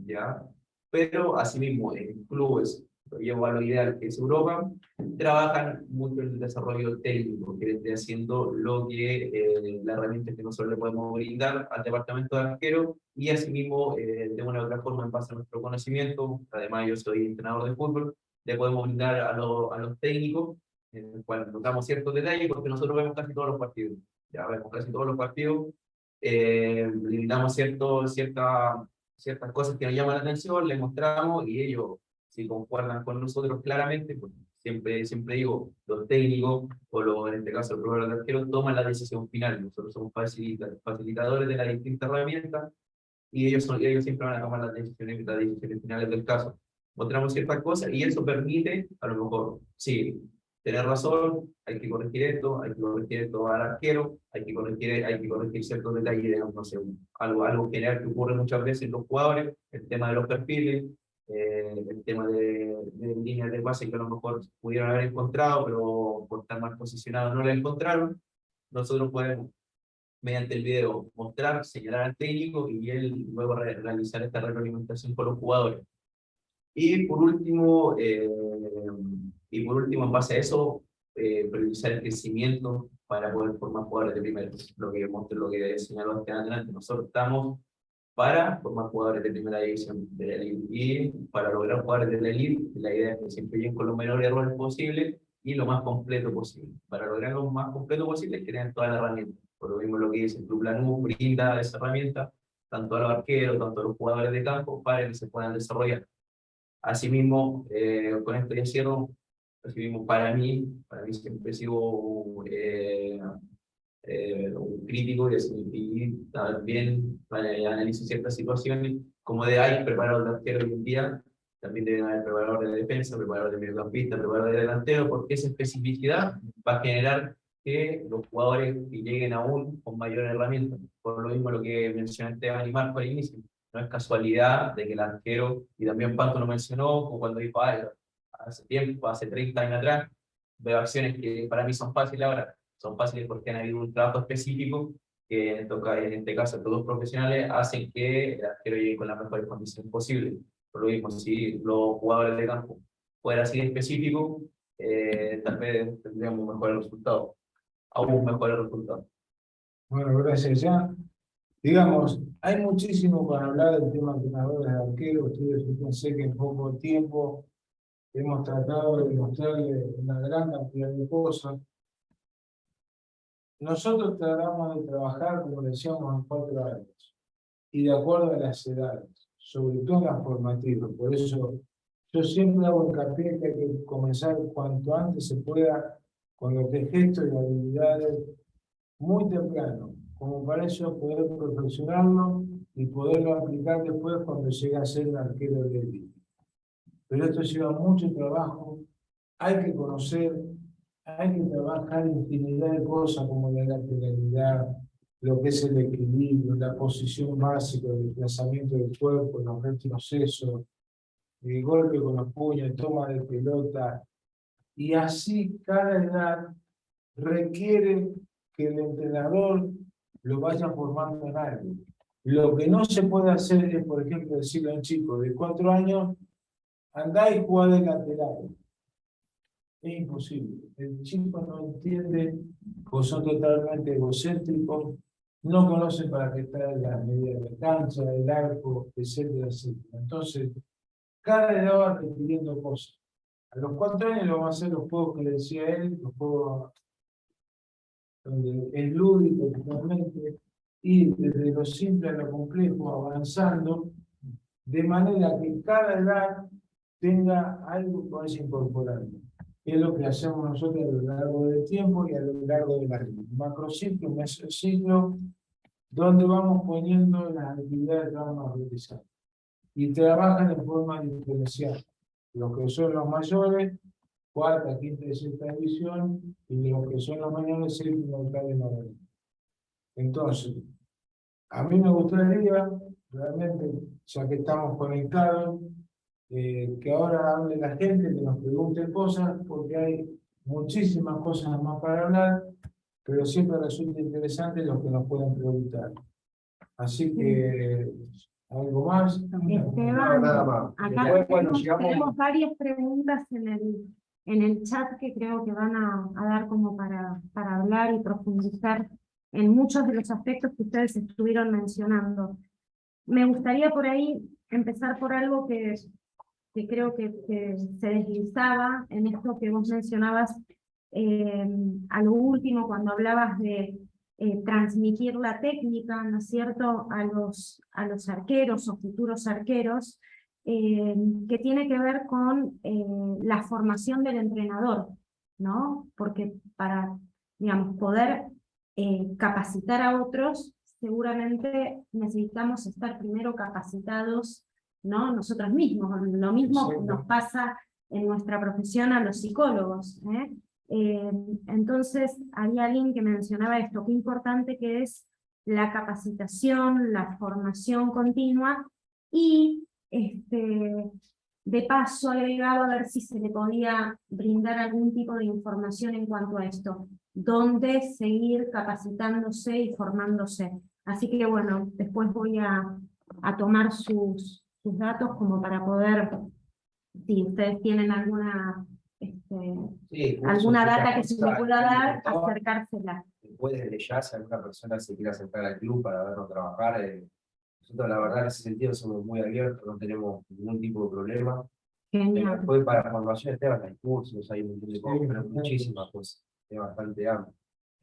ya, pero asimismo en clubes, lo llevo a lo ideal que es Europa, trabajan mucho en el desarrollo técnico, que esté haciendo lo que la herramienta que nosotros le podemos brindar al departamento de arquero, y asimismo de una u otra forma en base a nuestro conocimiento. Además yo soy entrenador de fútbol, le podemos brindar a los técnicos, en el cual notamos ciertos detalles, porque nosotros vemos casi todos los partidos, ya vemos casi todos los partidos, brindamos ciertas cosas que nos llaman la atención, les mostramos, y ellos, si concuerdan con nosotros claramente, pues siempre digo, los técnicos, en este caso el profesor de arquero, toman la decisión final. Nosotros somos facilitadores de las distintas herramientas, y ellos siempre van a tomar las decisiones finales del caso. Mostramos ciertas cosas y eso permite, a lo mejor, sí, tener razón, hay que corregir esto al arquero, hay que corregir ciertos detalles, digamos, no sé, algo general que ocurre muchas veces en los jugadores, el tema de los perfiles, el tema de líneas de pase que a lo mejor pudieron haber encontrado, pero por estar mal posicionados no la encontraron. Nosotros podemos, mediante el video, mostrar, señalar al técnico y él luego realizar esta retroalimentación con los jugadores. Y por último, en base a eso, priorizar el crecimiento para poder formar jugadores de primera. Lo que señaló este adelante, nosotros estamos para formar jugadores de primera división de la elite. Y para lograr jugadores de la elite, la idea es que siempre lleguen con los menores errores posibles y lo más completo posible. Para lograr lo más completo posible, hay que tener toda la herramienta. Por lo mismo, lo que dice el Club Lanús brinda esa herramienta tanto a los arqueros, tanto a los jugadores de campo, para que se puedan desarrollar. Asimismo, con esto ya cierro. Asimismo, para mí siempre he sido un crítico y también analizo ciertas situaciones, como hay preparadores de arquero hoy en día, también deben haber preparadores de defensa, preparadores de mediocampista, preparadores de delantero, porque esa especificidad va a generar que los jugadores lleguen aún con mayor herramienta. Por lo mismo lo que mencioné Esteban y Marco al inicio, no es casualidad de que el arquero, y también Panto lo mencionó, o cuando dijo, hace tiempo, hace 30 años atrás, veo acciones que para mí son fáciles ahora. Son fáciles porque han habido un trabajo específico que en este caso todos profesionales hacen que el arquero llegue con las mejores condiciones posibles. Por lo mismo, si los jugadores de campo fueran así de específico, tal vez tendríamos mejores resultados, aún mejores resultados. Bueno, gracias. Ya, digamos, hay muchísimo para hablar del tema de entrenadores de arqueros. Ustedes, yo pensé que en poco tiempo hemos tratado de mostrarle una gran cantidad de cosas. Nosotros tratamos de trabajar, como decíamos, en 4 áreas y de acuerdo a las edades, sobre todo en las formativas. Por eso yo siempre hago hincapié que hay que comenzar cuanto antes se pueda con los gestos y habilidades muy temprano, como para eso poder perfeccionarlo y poderlo aplicar después cuando llegue a ser un arquero de élite. Pero esto lleva mucho trabajo, hay que conocer, hay que trabajar infinidad de cosas como la lateralidad, lo que es el equilibrio, la posición básica del desplazamiento del cuerpo, los retrocesos, el golpe con los puños, toma de pelota, y así cada edad requiere que el entrenador lo vaya formando en algo. Lo que no se puede hacer es, por ejemplo, decirle a un chico de 4 años, andá y jugá de lateral. Es imposible. El chico no entiende, pues son totalmente egocéntricos, no conocen para qué está la media de la cancha, el arco, etcétera, etcétera. Entonces, cada edad va requiriendo cosas. A los 4 años lo van a hacer los juegos que le decía él, los juegos donde es lúdico totalmente, y desde lo simple a lo complejo, avanzando, de manera que cada edad tenga algo que vaya incorporando. Es lo que hacemos nosotros a lo largo del tiempo y a lo largo del año. Un macrociclo, un mesociclo, donde vamos poniendo las actividades que vamos a realizar. Y trabajan en forma diferencial. Los que son los mayores, 4ª, 5ª y 6ª división, y los que son los menores, 7ª, 8ª y 9ª. Entonces, a mí me gustaría, realmente, ya que estamos conectados, que ahora hable la gente, que nos pregunte cosas, porque hay muchísimas cosas más para hablar, pero siempre resulta interesante lo que nos pueden preguntar. Así que, ¿algo más? Esteban, nada más. acá Después, bueno, llegamos- tenemos varias preguntas en el chat que creo que van a dar como para hablar y profundizar en muchos de los aspectos que ustedes estuvieron mencionando. Me gustaría por ahí empezar por algo que creo que se deslizaba en esto que vos mencionabas a lo último cuando hablabas de transmitir la técnica, ¿no es cierto?, a los arqueros o futuros arqueros, que tiene que ver con la formación del entrenador, ¿no? Porque para, digamos, poder capacitar a otros, seguramente necesitamos estar primero capacitados, ¿no?, nosotros mismos. Lo mismo nos pasa en nuestra profesión a los psicólogos, ¿eh? Entonces, había alguien que mencionaba esto, qué importante que es la capacitación, la formación continua, y de paso agregaba a ver si se le podía brindar algún tipo de información en cuanto a esto, dónde seguir capacitándose y formándose. Así que bueno, después voy a tomar sus datos como para poder, si ustedes tienen alguna alguna data que se me pueda dar, acercársela. Después desde ya, si alguna persona se quiere acercar al club para vernos trabajar, nosotros la verdad en ese sentido somos muy abiertos, no tenemos ningún tipo de problema. Genial. Después para formación hay cursos, hay un montón de cosas, pero muchísimas cosas, es bastante amplio.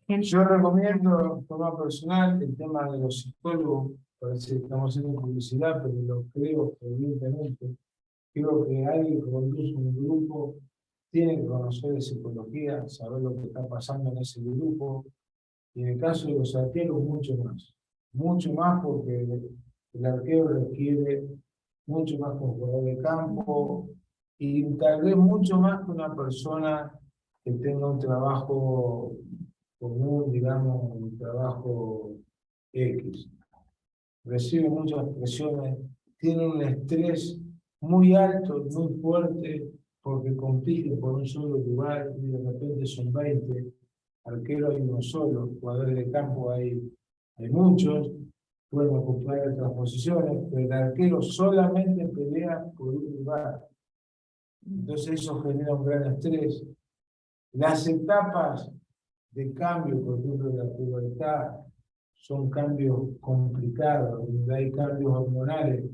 Yo recomiendo, en forma personal, el tema de los psicólogos. Parece que estamos haciendo publicidad, pero lo creo, evidentemente. Creo que alguien que conduce un grupo tiene que conocer de psicología, saber lo que está pasando en ese grupo. Y en el caso de los arqueros, mucho más. Mucho más porque el arquero requiere mucho más que un jugador de campo y tal vez mucho más que una persona que tenga un trabajo común, digamos, un trabajo X. Recibe muchas presiones, tiene un estrés muy alto, muy fuerte, porque compite por un solo lugar y de repente son 20, arqueros hay uno solo, jugadores de campo hay muchos, pueden ocupar otras posiciones, pero el arquero solamente pelea por un lugar. Entonces eso genera un gran estrés. Las etapas de cambio, por ejemplo, de la pubertad, son cambios complicados, donde hay cambios hormonales,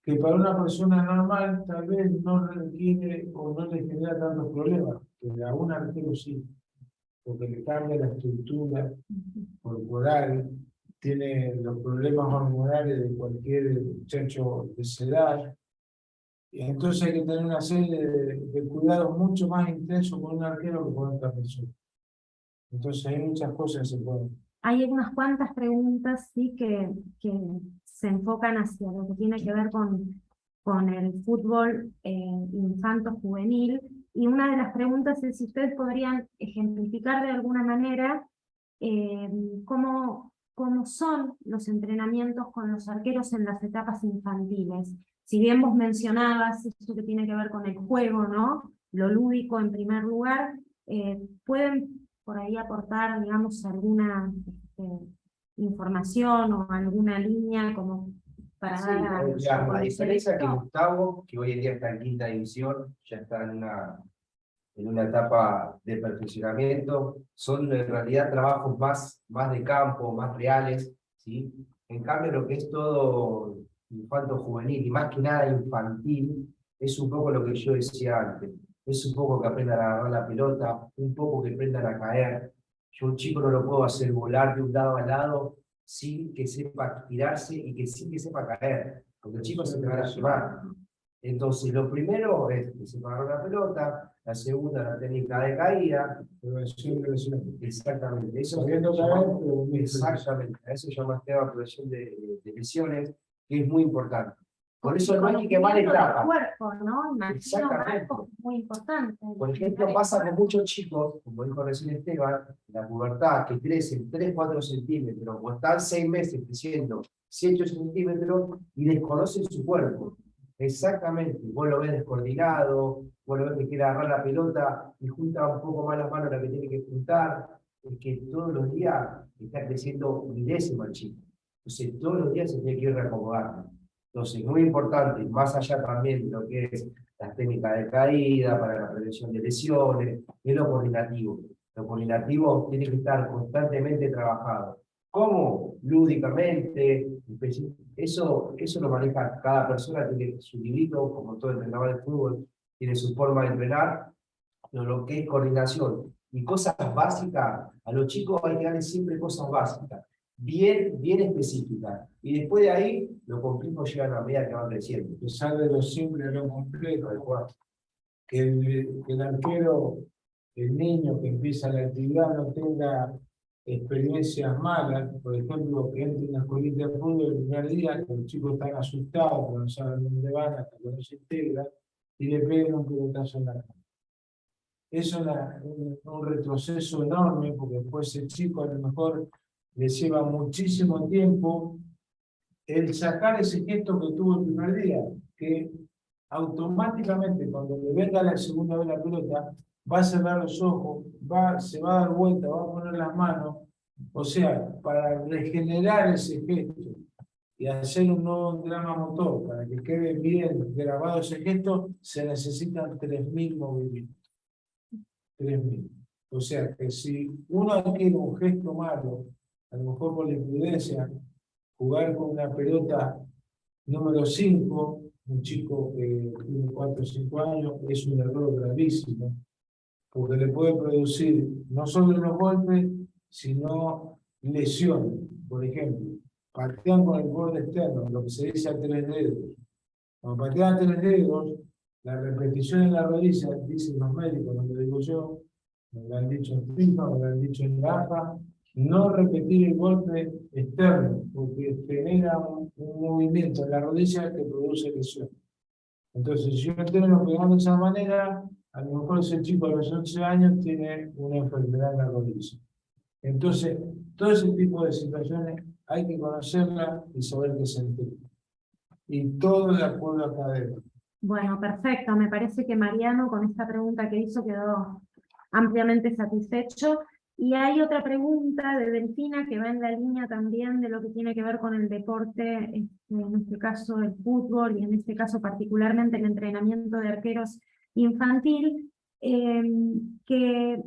que para una persona normal tal vez no requiere o no le genera tantos problemas, que a un arquero sí, porque le cambia la estructura corporal, tiene los problemas hormonales de cualquier muchacho de esa edad. Y entonces hay que tener una serie de cuidados mucho más intensos con un arquero que con otra persona. Entonces hay muchas cosas que se pueden. Hay unas cuantas preguntas sí, que se enfocan hacia lo que tiene que ver con el fútbol infanto-juvenil. Y una de las preguntas es si ustedes podrían ejemplificar de alguna manera cómo son los entrenamientos con los arqueros en las etapas infantiles. Si bien vos mencionabas esto que tiene que ver con el juego, ¿no? Lo lúdico en primer lugar, ¿pueden por ahí aportar, digamos, alguna información o alguna línea como para Sí, dar a diferencia que esto? Gustavo, que hoy en día está en quinta división, ya está en una etapa de perfeccionamiento, son en realidad trabajos más de campo, más reales, ¿sí? En cambio, lo que es todo infanto-juvenil, y más que nada infantil, es un poco lo que yo decía antes, es un poco que aprendan a agarrar la pelota, un poco que aprendan a caer. Yo un chico no lo puedo hacer volar de un lado a lado sin que sepa tirarse y que sin que sepa caer, porque el chico se te va a lastimar. Entonces, lo primero es que se agarra la pelota, la segunda, la técnica de caída. Prevención de lesiones. Exactamente, eso Sabiendo caer, pero muy exactamente, a eso llama tema prevención de lesiones, que es muy importante. Por eso no hay que quemar Conocimiento del etapas. cuerpo, ¿no? Imagino, Exactamente. Marcos, muy importante. Por ejemplo, pasa con muchos chicos, como dijo recién Esteban, en la pubertad, que crecen 3-4 centímetros, o están 6 meses creciendo 7 centímetros y desconocen su cuerpo. Exactamente, vos lo ves descoordinado, vos lo ves que quiere agarrar la pelota y junta un poco más las manos de la que tiene que juntar, es que todos los días está creciendo milésimo el chico. Entonces, todos los días se tiene que ir reacomodando. Entonces, muy importante, más allá también de lo que es las técnicas de caída, para la prevención de lesiones, es lo coordinativo. Lo coordinativo tiene que estar constantemente trabajado. ¿Cómo? Lúdicamente, eso lo maneja cada persona, tiene su librito, como todo entrenador de fútbol, tiene su forma de entrenar, pero lo que es coordinación y cosas básicas, a los chicos hay que darles siempre cosas básicas, bien específicas, y después de ahí, lo complejo llega a la medida que van creciendo. Empezar de lo simple a lo complejo, que el arquero, el niño que empieza la actividad no tenga experiencias malas, por ejemplo, que entre en una escuelita de fútbol el primer día, que los chicos están asustados, porque no saben dónde van, hasta que no se integran, y le peguen un pelotazo en la cara. Eso es un retroceso enorme, porque después el chico a lo mejor le lleva muchísimo tiempo el sacar ese gesto que tuvo el primer día, que automáticamente cuando le venga la segunda vez la pelota, va a cerrar los ojos, se va a dar vuelta, va a poner las manos, o sea, para regenerar ese gesto y hacer un nuevo drama motor, para que quede bien grabado ese gesto, se necesitan 3.000 movimientos. 3.000. O sea, que si uno adquiere un gesto malo, a lo mejor por la imprudencia, jugar con una pelota número 5, un chico que tiene 4 o 5 años, es un error gravísimo, porque le puede producir no solo los golpes, sino lesiones. Por ejemplo, patean con el borde externo, lo que se dice a 3 dedos. Cuando patean a 3 dedos, la repetición en la rodilla, dicen los médicos, no lo digo yo, me lo han dicho en FIFA, me lo han dicho en la AFA, no repetir el golpe externo, porque genera un movimiento en la rodilla que produce lesión. Entonces, si yo entreno pegando de esa manera, a lo mejor ese chico a los 11 años tiene una enfermedad en la rodilla. Entonces, todo ese tipo de situaciones hay que conocerla y saber qué se entiende. Y todo de acuerdo a cada edad. Bueno, perfecto. Me parece que Mariano con esta pregunta que hizo quedó ampliamente satisfecho. Y hay otra pregunta de Delfina que va en la línea también de lo que tiene que ver con el deporte, en este caso el fútbol y en este caso particularmente el entrenamiento de arqueros infantil, que que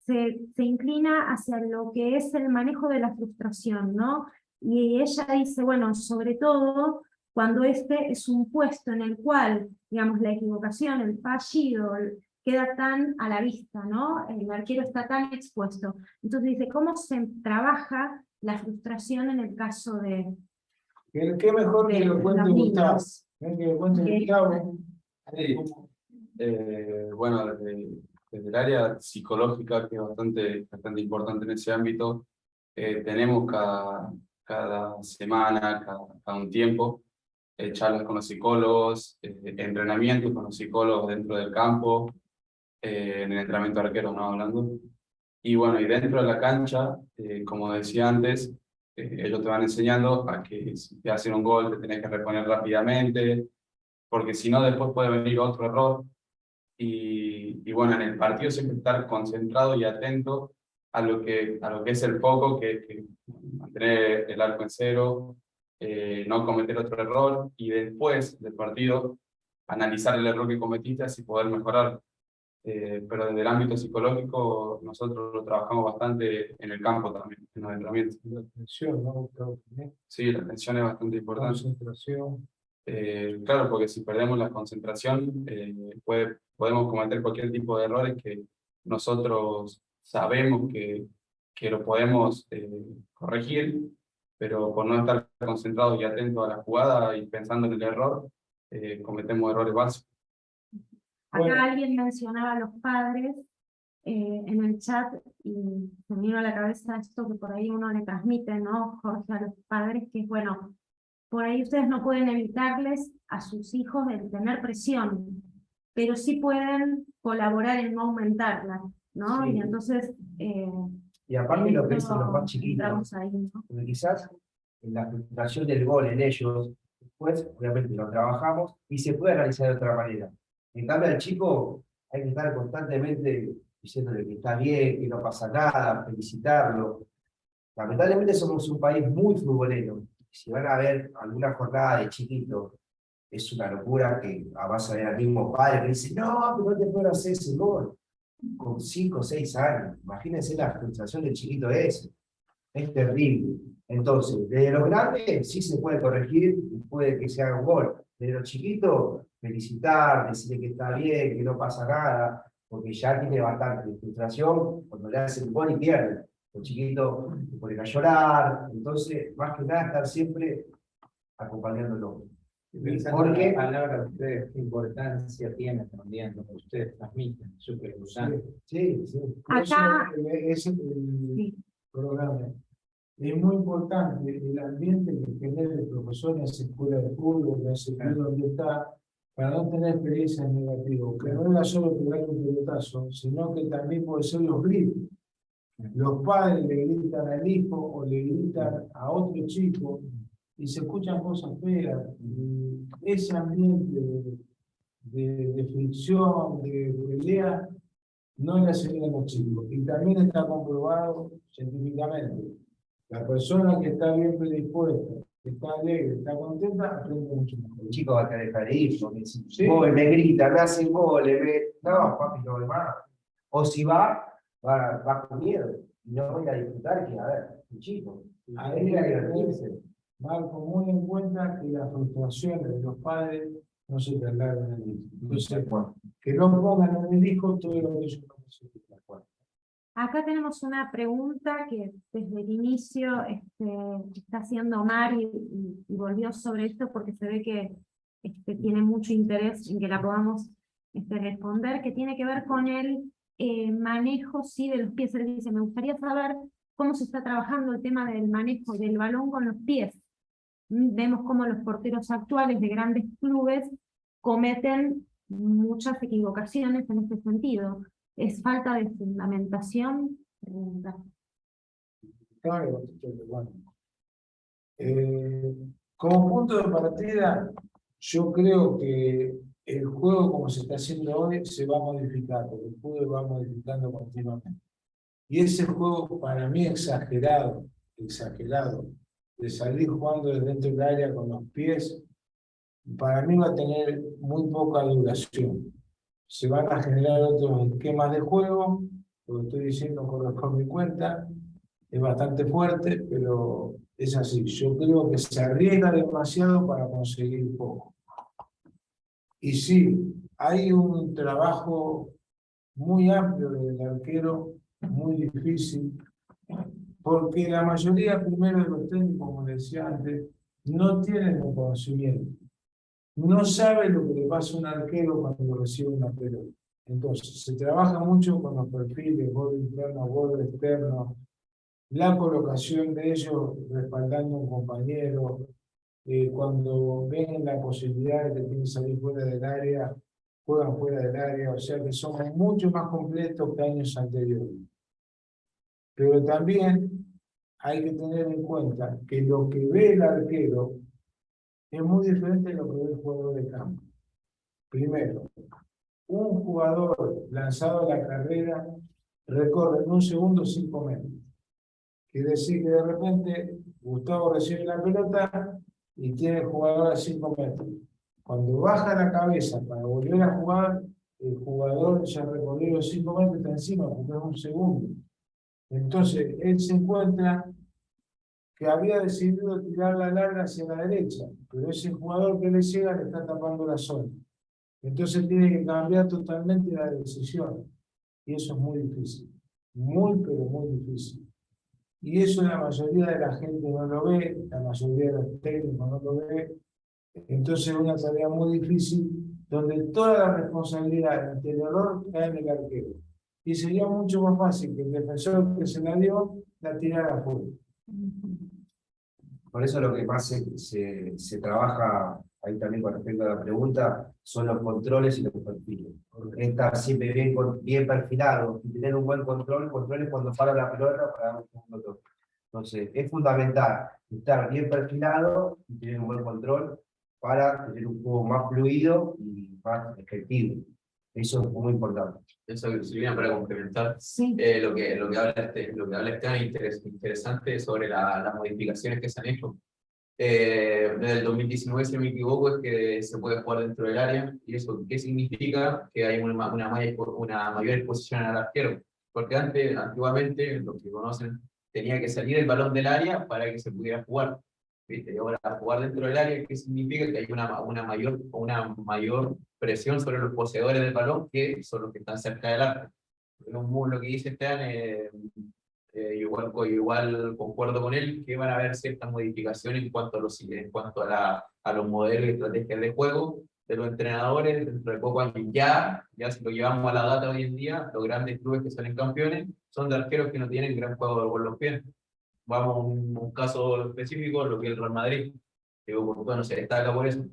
se inclina hacia lo que es el manejo de la frustración, ¿no? Y ella dice, bueno, sobre todo cuando este es un puesto en el cual, digamos, la equivocación, el fallido, queda tan a la vista, ¿no? El arquero está tan expuesto. Entonces dice, ¿cómo se trabaja la frustración en el caso de... ¿Qué mejor que lo cuente Gustavo? Que lo cuente Gustavo. Sí. Bueno, desde el área psicológica, que es bastante importante en ese ámbito, tenemos cada semana, cada un tiempo, charlas con los psicólogos, entrenamientos con los psicólogos dentro del campo, en el entrenamiento de arqueros, ¿no? Hablando. Y bueno, y dentro de la cancha, como decía antes, ellos te van enseñando a que si te hacen un gol te tenés que reponer rápidamente, porque si no después puede venir otro error. Y bueno, en el partido siempre estar concentrado y atento a lo que es el foco, que mantener el arco en cero, no cometer otro error, y después del partido analizar el error que cometiste así poder mejorar. Pero desde el ámbito psicológico nosotros lo trabajamos bastante en el campo también, en los entrenamientos. La atención, ¿no, Gustavo? Sí, la atención es bastante importante. Concentración. Claro, porque si perdemos la concentración, podemos cometer cualquier tipo de errores que nosotros sabemos que lo podemos corregir, pero por no estar concentrados y atentos a la jugada y pensando en el error, cometemos errores básicos. Acá Bueno. alguien mencionaba a los padres en el chat y se me vino a la cabeza esto que por ahí uno le transmite, ¿no, Jorge, a los padres? Que es, bueno, por ahí ustedes no pueden evitarles a sus hijos el tener presión, pero sí pueden colaborar en no aumentarla, ¿no? Sí. Y entonces... Y aparte lo que es esto los más chiquitos, entramos ahí, ¿no? porque quizás en la frustración del gol en ellos, después obviamente lo trabajamos y se puede analizar de otra manera. En cambio al chico hay que estar constantemente diciéndole que está bien, que no pasa nada, felicitarlo. Lamentablemente somos un país muy futbolero. Si van a ver alguna jornada de chiquito, es una locura que vas a ver al mismo padre que dice, no, pero no te puedo hacer ese gol. Con 5 o 6 años. Imagínense la frustración del chiquito ese. Es terrible. Entonces, desde los grandes sí se puede corregir, puede que se haga un gol. Desde los chiquitos, felicitar, decirle que está bien, que no pasa nada, porque ya tiene bastante frustración cuando le hacen un gol y pierde. Los chiquitos se ponen a llorar. Entonces, más que nada, estar siempre acompañándolo. Porque la palabra ustedes, ¿qué importancia tiene también lo que ustedes transmiten? Súper usante. Sí, sí. Acá- Es el programa. Es muy importante el ambiente que genera el profesor en esa escuela de fútbol, en ese club donde está, para no tener experiencias negativas. Que no era solo pegar un pelotazo, sino que también puede ser los gritos. Los padres le gritan al hijo o le gritan a otro chico y se escuchan cosas feas. Y ese ambiente de fricción, de pelea, no le hace bien a los chicos. Y también está comprobado científicamente. La persona que está bien predispuesta, que está alegre, está contenta, aprende mucho mejor. El chico va a dejar de ir, porque si Sí. me grita, me hacen goles, no, papi, no voy más. O si va con miedo. Y no voy a disfrutar, que a ver, un chico. Ahí hay que divertirse. Marco muy en cuenta que las frustraciones de los padres no se trasladan en el hijo. Entonces, que no pongan en el hijo todo lo que ellos no necesitan. Acá tenemos una pregunta que desde el inicio está haciendo Omar y volvió sobre esto porque se ve que tiene mucho interés en que la podamos responder, que tiene que ver con el manejo sí, de los pies. Él dice, me gustaría saber cómo se está trabajando el tema del manejo del balón con los pies. Vemos cómo los porteros actuales de grandes clubes cometen muchas equivocaciones en este sentido. ¿Es falta de fundamentación? Claro, bueno. Como punto de partida, yo creo que el juego como se está haciendo hoy se va modificando, el fútbol va modificando continuamente. Y ese juego para mí exagerado, de salir jugando desde dentro del área con los pies, para mí va a tener muy poca duración. se van a generar otros esquemas de juego. Lo que estoy diciendo corre por mi cuenta, es bastante fuerte, pero es así. Yo creo que se arriesga demasiado para conseguir poco. Y sí, hay un trabajo muy amplio del arquero, muy difícil, porque la mayoría, primero, de los técnicos, como decía antes, no tienen el conocimiento. No sabe lo que le pasa a un arquero cuando recibe una pelota. Entonces, se trabaja mucho con los perfiles, gol interno, gol externo, la colocación de ellos respaldando a un compañero, cuando ven la posibilidad de que tienen que salir fuera del área, juegan fuera del área, o sea que somos mucho más completos que años anteriores. Pero también hay que tener en cuenta que lo que ve el arquero es muy diferente de lo que ve el jugador de campo. Primero, un jugador lanzado a la carrera recorre en un segundo 5 metros. Quiere decir que de repente Gustavo recibe la pelota y tiene el jugador a 5 metros. Cuando baja la cabeza para volver a jugar, el jugador ya recorrió los 5 metros y está encima, porque es un segundo. Entonces, él se encuentra que había decidido tirar la larga hacia la derecha, pero ese jugador que le llega le está tapando la zona. Entonces tiene que cambiar totalmente la decisión. Y eso es muy difícil. Muy, pero muy difícil. Y eso la mayoría de la gente no lo ve, la mayoría de los técnicos no lo ve. Entonces es una tarea muy difícil donde toda la responsabilidad ante el error cae en el arquero. Y sería mucho más fácil que el defensor que se la dio la tirara afuera. Por eso lo que más se trabaja, ahí también con respecto a la pregunta, son los controles y los perfiles. Estar siempre bien perfilado y tener un buen control. Control es cuando para la pelota para dar un segundo toque. Entonces, es fundamental estar bien perfilado y tener un buen control para tener un juego más fluido y más efectivo. Eso es muy importante. Eso, Silvina, para complementar, Sí. lo que habla Esteban es interesante sobre las modificaciones que se han hecho. Desde el 2019, si no me equivoco, es que se puede jugar dentro del área. ¿Y eso qué significa? Que hay una mayor exposición al arquero. Porque antiguamente, los que conocen, tenía que salir el balón del área para que se pudiera jugar. ¿Viste? Y ahora, jugar dentro del área, ¿qué significa? Que hay una mayor presión sobre los poseedores del balón, que son los que están cerca del arco. Lo que dice Esteban, igual concuerdo con él, que van a haber ciertas modificaciones en cuanto a los modelos y estrategias de juego de los entrenadores dentro de pocos años. Ya si lo llevamos a la data hoy en día, los grandes clubes que salen campeones son de arqueros que no tienen gran juego con los pies. Vamos a un caso específico, lo que es el Real Madrid, que bueno, se destaca por eso.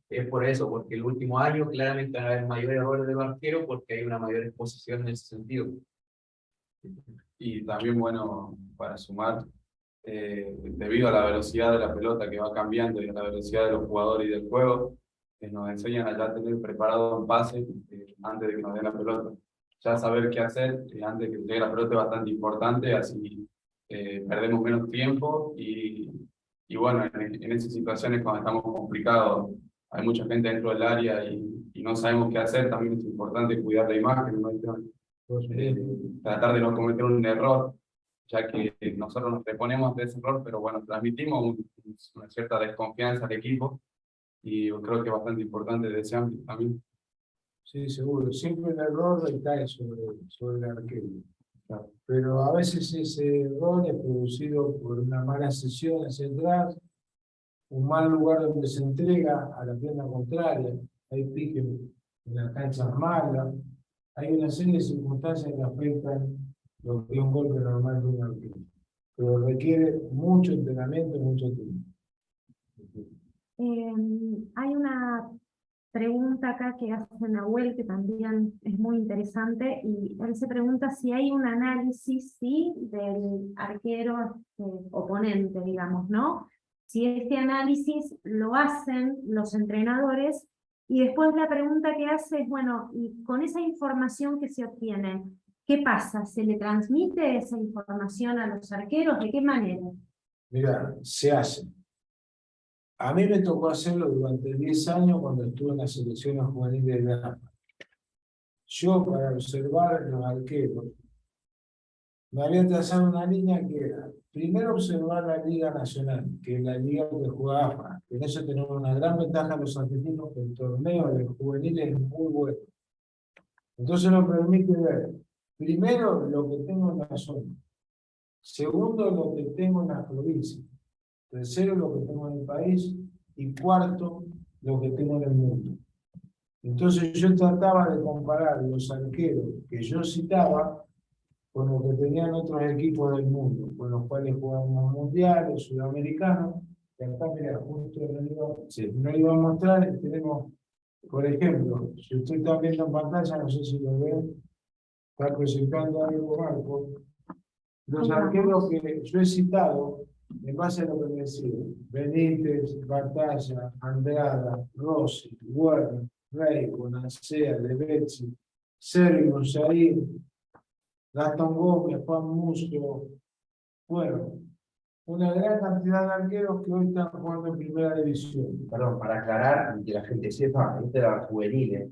Es por eso, porque el último año claramente van a haber mayores errores de arquero porque hay una mayor exposición en ese sentido. Y también, bueno, para sumar, debido a la velocidad de la pelota que va cambiando y a la velocidad de los jugadores y del juego, nos enseñan a ya tener preparado un pase antes de que nos den la pelota. Ya saber qué hacer antes de que llegue la pelota es bastante importante, así perdemos menos tiempo y bueno, en esas situaciones cuando estamos complicados, hay mucha gente dentro del área y no sabemos qué hacer, también es importante cuidar la imagen, ¿no? Tratar de no cometer un error, ya que nosotros nos reponemos de ese error, pero bueno, transmitimos una cierta desconfianza al equipo y yo creo que es bastante importante de ese ámbito también. Sí, seguro. Siempre el error recae sobre el arquero. Pero a veces ese error es producido por una mala sesión hacia atrás, un mal lugar donde se entrega a la pierna contraria, hay pique en las canchas malas, hay una serie de circunstancias que afectan lo que es un golpe normal de un arquero. Pero requiere mucho entrenamiento y mucho tiempo. Hay una pregunta acá que hace Nahuel, que también es muy interesante, y él se pregunta si hay un análisis, ¿sí?, del arquero oponente, digamos, ¿no? Si este análisis lo hacen los entrenadores, y después la pregunta que hace es, bueno, y con esa información que se obtiene, ¿qué pasa? ¿Se le transmite esa información a los arqueros? ¿De qué manera? Mira, se hace. A mí me tocó hacerlo durante 10 años cuando estuve en las selecciones juveniles de AFA. yo para observar los arqueros, me había trazado una línea que era, primero observar la Liga Nacional, que es la liga que juega AFA. En eso tenemos una gran ventaja los argentinos, que el torneo de juveniles es muy bueno. Entonces nos permite ver, primero, lo que tengo en la zona. Segundo, lo que tengo en la provincia. Tercero, lo que tengo en el país. Y cuarto, lo que tengo en el mundo. Entonces yo trataba de comparar los arqueros que yo citaba con lo que tenían otros equipos del mundo, con los cuales jugamos mundiales, sudamericanos. Y acá, mira, justo no iba a mostrar, tenemos, por ejemplo, si usted está viendo en pantalla, no sé si lo ven, está proyectando algo Marco. Los arqueros que yo he citado, en base a lo que me decía, Benítez, Batalla, Andrada, Rossi, Werner, Rey, Bonacea, Levezzi, Sergio, Jair, Gastón Gómez, Juan Musco, bueno, una gran cantidad de arqueros que hoy están jugando en primera división. Perdón, para aclarar y que la gente sepa, esto era juveniles.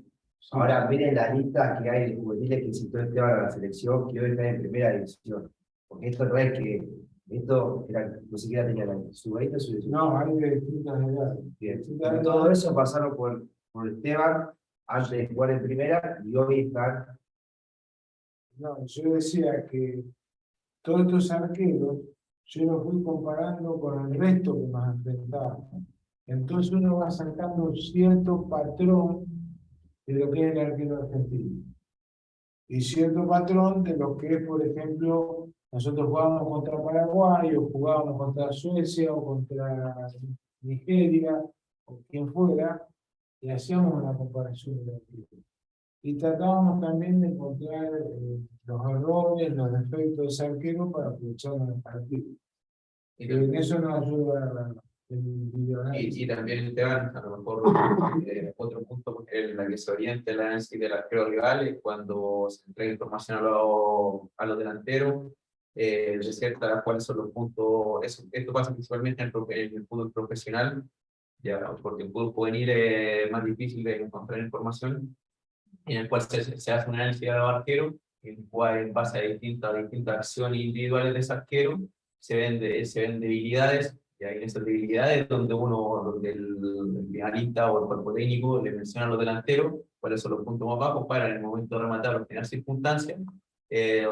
Ahora miren la lista que hay de juveniles que citó Esteban a la selección, que hoy está en primera división. Porque esto no es que, esto era, no siquiera tenía su 20 o su 18. No, hay de distintas edades. Bien. Pero todo eso pasaron por Esteban antes de jugar en primera y hoy están. No, yo decía que todos estos arqueros, yo los fui comparando con el resto que nos enfrentamos. Entonces uno va sacando un cierto patrón de lo que es el arquero argentino. Y cierto patrón de lo que es, por ejemplo, nosotros jugábamos contra Paraguay, o jugábamos contra Suecia, o contra Nigeria, o quien fuera, y hacíamos una comparación de arquero. Y tratábamos también de encontrar los errores, los defectos de ese arquero para aprovecharlo en el partido. Y en eso nos ayuda el videoanálisis. Y también Esteban, a lo mejor otro punto en la que se orienta el análisis del arquero rival es cuando se entrega información a los delanteros, de cierta cuáles son los puntos. Esto pasa principalmente en el fútbol profesional, ya, porque el fútbol juvenil es más difícil de encontrar información, en el cual se hace un análisis de los arqueros, en el cual en base a distintas acciones individuales de ese arquero se ven debilidades, y hay esas debilidades donde el analista o el cuerpo técnico le menciona a los delanteros cuáles son los puntos más bajos para en el momento de rematar o tener circunstancias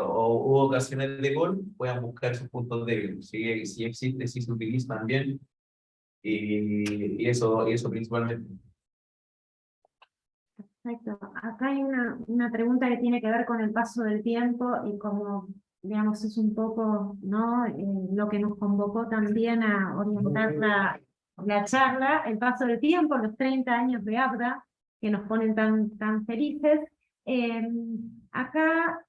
o hubo ocasiones de gol, puedan buscar sus puntos débiles. Si existe, si se utiliza también, y eso principalmente. Perfecto. Acá hay una pregunta que tiene que ver con el paso del tiempo y como, digamos, es un poco, ¿no? Lo que nos convocó también a orientar la charla, el paso del tiempo, los 30 años de ABDA, que nos ponen tan felices. Acá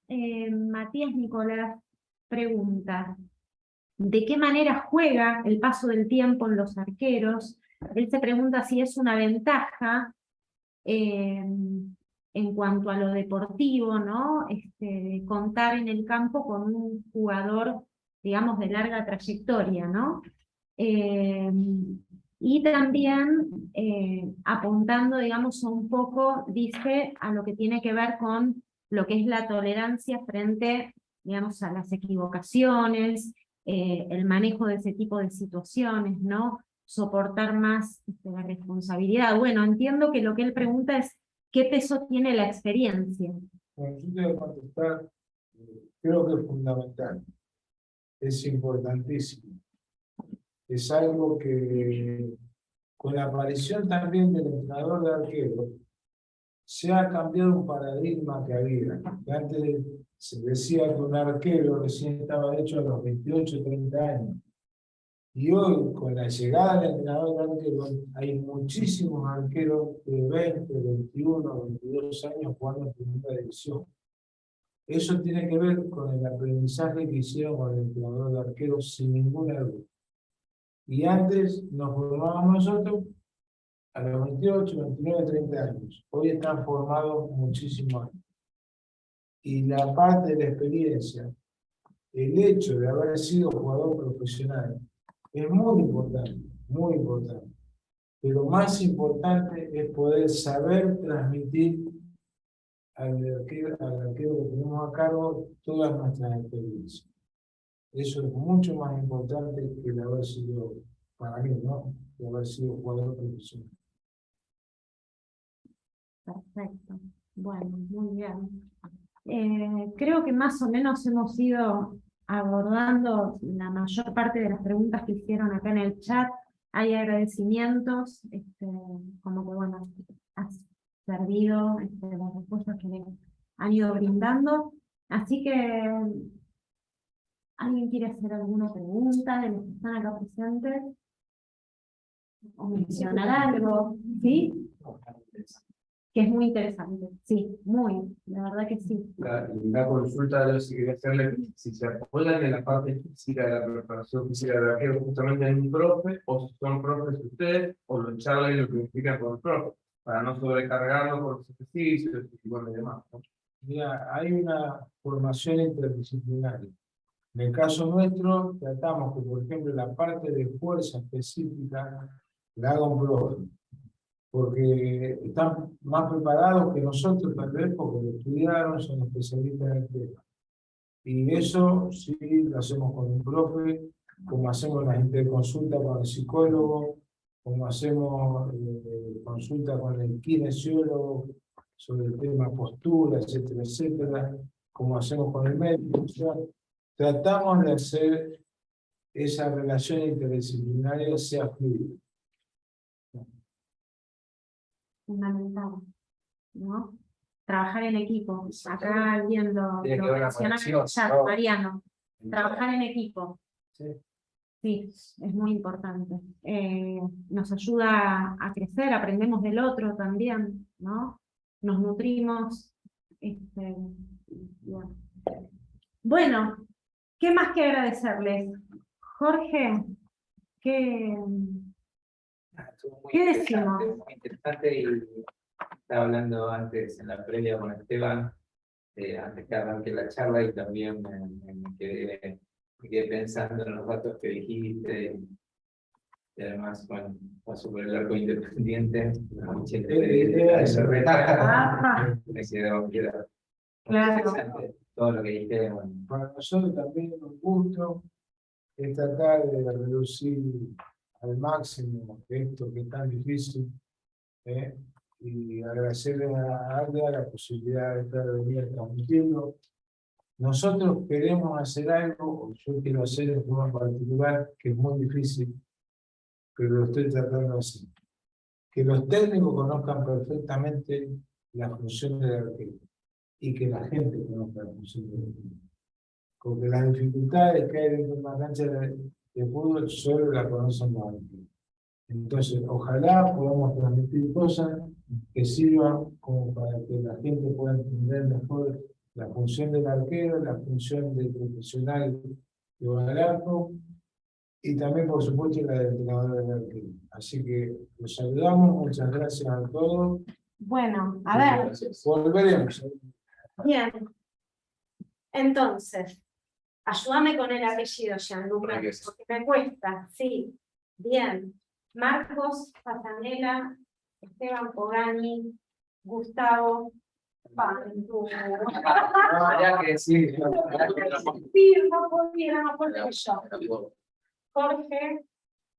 Matías Nicolás pregunta, ¿de qué manera juega el paso del tiempo en los arqueros? Él se pregunta si es una ventaja en cuanto a lo deportivo, ¿no? Contar en el campo con un jugador, digamos, de larga trayectoria, ¿no? Y también apuntando, digamos, un poco, dice, a lo que tiene que ver con lo que es la tolerancia frente, digamos, a las equivocaciones, el manejo de ese tipo de situaciones, ¿no? Soportar más la responsabilidad. Bueno, entiendo que lo que él pregunta es ¿qué peso tiene la experiencia? Bueno, yo te voy a contestar, creo que es fundamental, es importantísimo. Es algo que con la aparición también del entrenador de arqueros se ha cambiado un paradigma que había. Que antes se decía que un arquero recién estaba hecho a los 28, 30 años. Y hoy, con la llegada del entrenador de arqueros, hay muchísimos arqueros de 20, 21, 22 años jugando en primera división. Eso tiene que ver con el aprendizaje que hicieron con el entrenador de arqueros sin ninguna duda. Y antes nos formábamos nosotros a los 28, 29, 30 años. Hoy están formados muchísimos años. Y la parte de la experiencia, el hecho de haber sido jugador profesional, es muy importante, muy importante. Pero más importante es poder saber transmitir al arquero que tenemos a cargo todas nuestras experiencias. Eso es mucho más importante que el haber sido, para mí, ¿no? Que haber sido jugador profesional. Perfecto. Bueno, muy bien. Creo que más o menos hemos ido abordando la mayor parte de las preguntas que hicieron acá en el chat. Hay agradecimientos, como que bueno, has servido las respuestas que han ido brindando. Así que, ¿alguien quiere hacer alguna pregunta de los que están acá presentes? ¿O mencionar algo? ¿Sí? Que es muy interesante, sí, muy, la verdad que sí. La consulta de lo que quería hacerle, si se apoyan en la parte física de la preparación física del arquero justamente en un profe, o si son profes ustedes, o lo charlan y lo planifican con el profe, para no sobrecargarlo con los ejercicios y bueno, y demás, ¿no? Mira, hay una formación interdisciplinaria. En el caso nuestro, tratamos que, por ejemplo, la parte de fuerza específica la haga un profe, porque están más preparados que nosotros, tal vez, porque lo estudiaron, son especialistas en el tema. Y eso sí lo hacemos con un profe, como hacemos las interconsultas con el psicólogo, como hacemos consulta con el kinesiólogo sobre el tema postura, etcétera, etcétera, como hacemos con el médico. O sea, tratamos de hacer esa relación interdisciplinaria sea fluida. Fundamental, ¿no? Trabajar en equipo. Acá alguien lo Tiene que haber una mencionaba en el conexión, chat, ¿no? Mariano. Trabajar en equipo. Sí, es muy importante. Nos ayuda a crecer, aprendemos del otro también, ¿no? Nos nutrimos. Bueno. Bueno, ¿qué más que agradecerles? Jorge, ¿qué Estuvo muy ¿qué interesante, decimos? muy interesante, y estaba hablando antes en la previa con Esteban, antes que arranque la charla, y también me quedé pensando en los datos que dijiste, y además, bueno, paso por el arco independiente, me quedó Claro. interesante todo lo que dijiste. Bueno, Para nosotros también es un gusto es tratar de reducir al máximo esto que es tan difícil, y agradecerle a Alda la posibilidad de estar venir transmitiendo. Nosotros queremos hacer algo, o yo quiero hacer de forma particular, que es muy difícil, pero lo estoy tratando de hacer. Que los técnicos conozcan perfectamente la función del arquero y que la gente conozca la función del arquero. Porque las dificultades que hay dentro de una cancha de fútbol solo la conocen los arqueros. Entonces, ojalá podamos transmitir cosas que sirvan como para que la gente pueda entender mejor la función del arquero, la función del profesional que va al arco, y también, por supuesto, la del entrenador del arquero. Así que los saludamos, muchas gracias a todos. Bueno, a ver. Volveremos. Bien. Entonces, ayúdame con el apellido, Gianluca, porque me cuesta. Sí, bien. Marcos Patanela, Esteban Pogani, Gustavo Pantu. habría que decir, Sí, no podía, no podía yo. Jorge,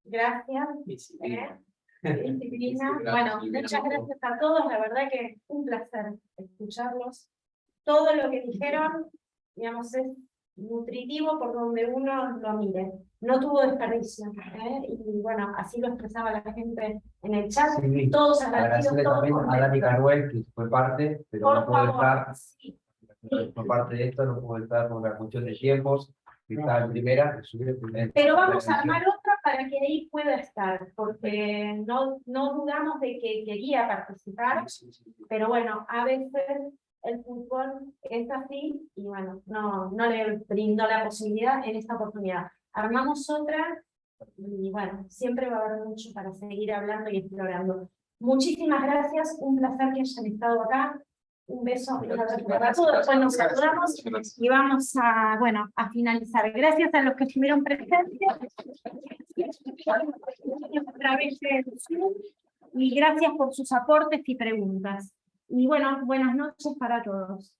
gracias. Disciplina. Bueno, muchas gracias a todos, la verdad que un placer escucharlos. Todo lo que dijeron, digamos, es nutritivo por donde uno lo mire. No tuvo desperdicio, y bueno, así lo expresaba la gente en el chat. Sí, Todos agradecidos, agradecerle todos también a Dani contentos. Caruel, que fue parte, pero Por no pudo favor, estar, sí. fue parte de esto, no pudo estar por la cuestión de tiempos, que está en primera, Pero vamos a armar otra para que ahí pueda estar, porque no dudamos de que quería participar, pero bueno, a veces el fútbol es así, y bueno, no le brindó la posibilidad en esta oportunidad. Armamos otra, y bueno, siempre va a haber mucho para seguir hablando y explorando. Muchísimas gracias, un placer que hayan estado acá. Un beso y un abrazo para todos. Después nos saludamos y vamos a, bueno, a finalizar. Gracias a los que estuvieron presentes a través de Zoom, y gracias por sus aportes y preguntas. Y bueno, buenas noches para todos.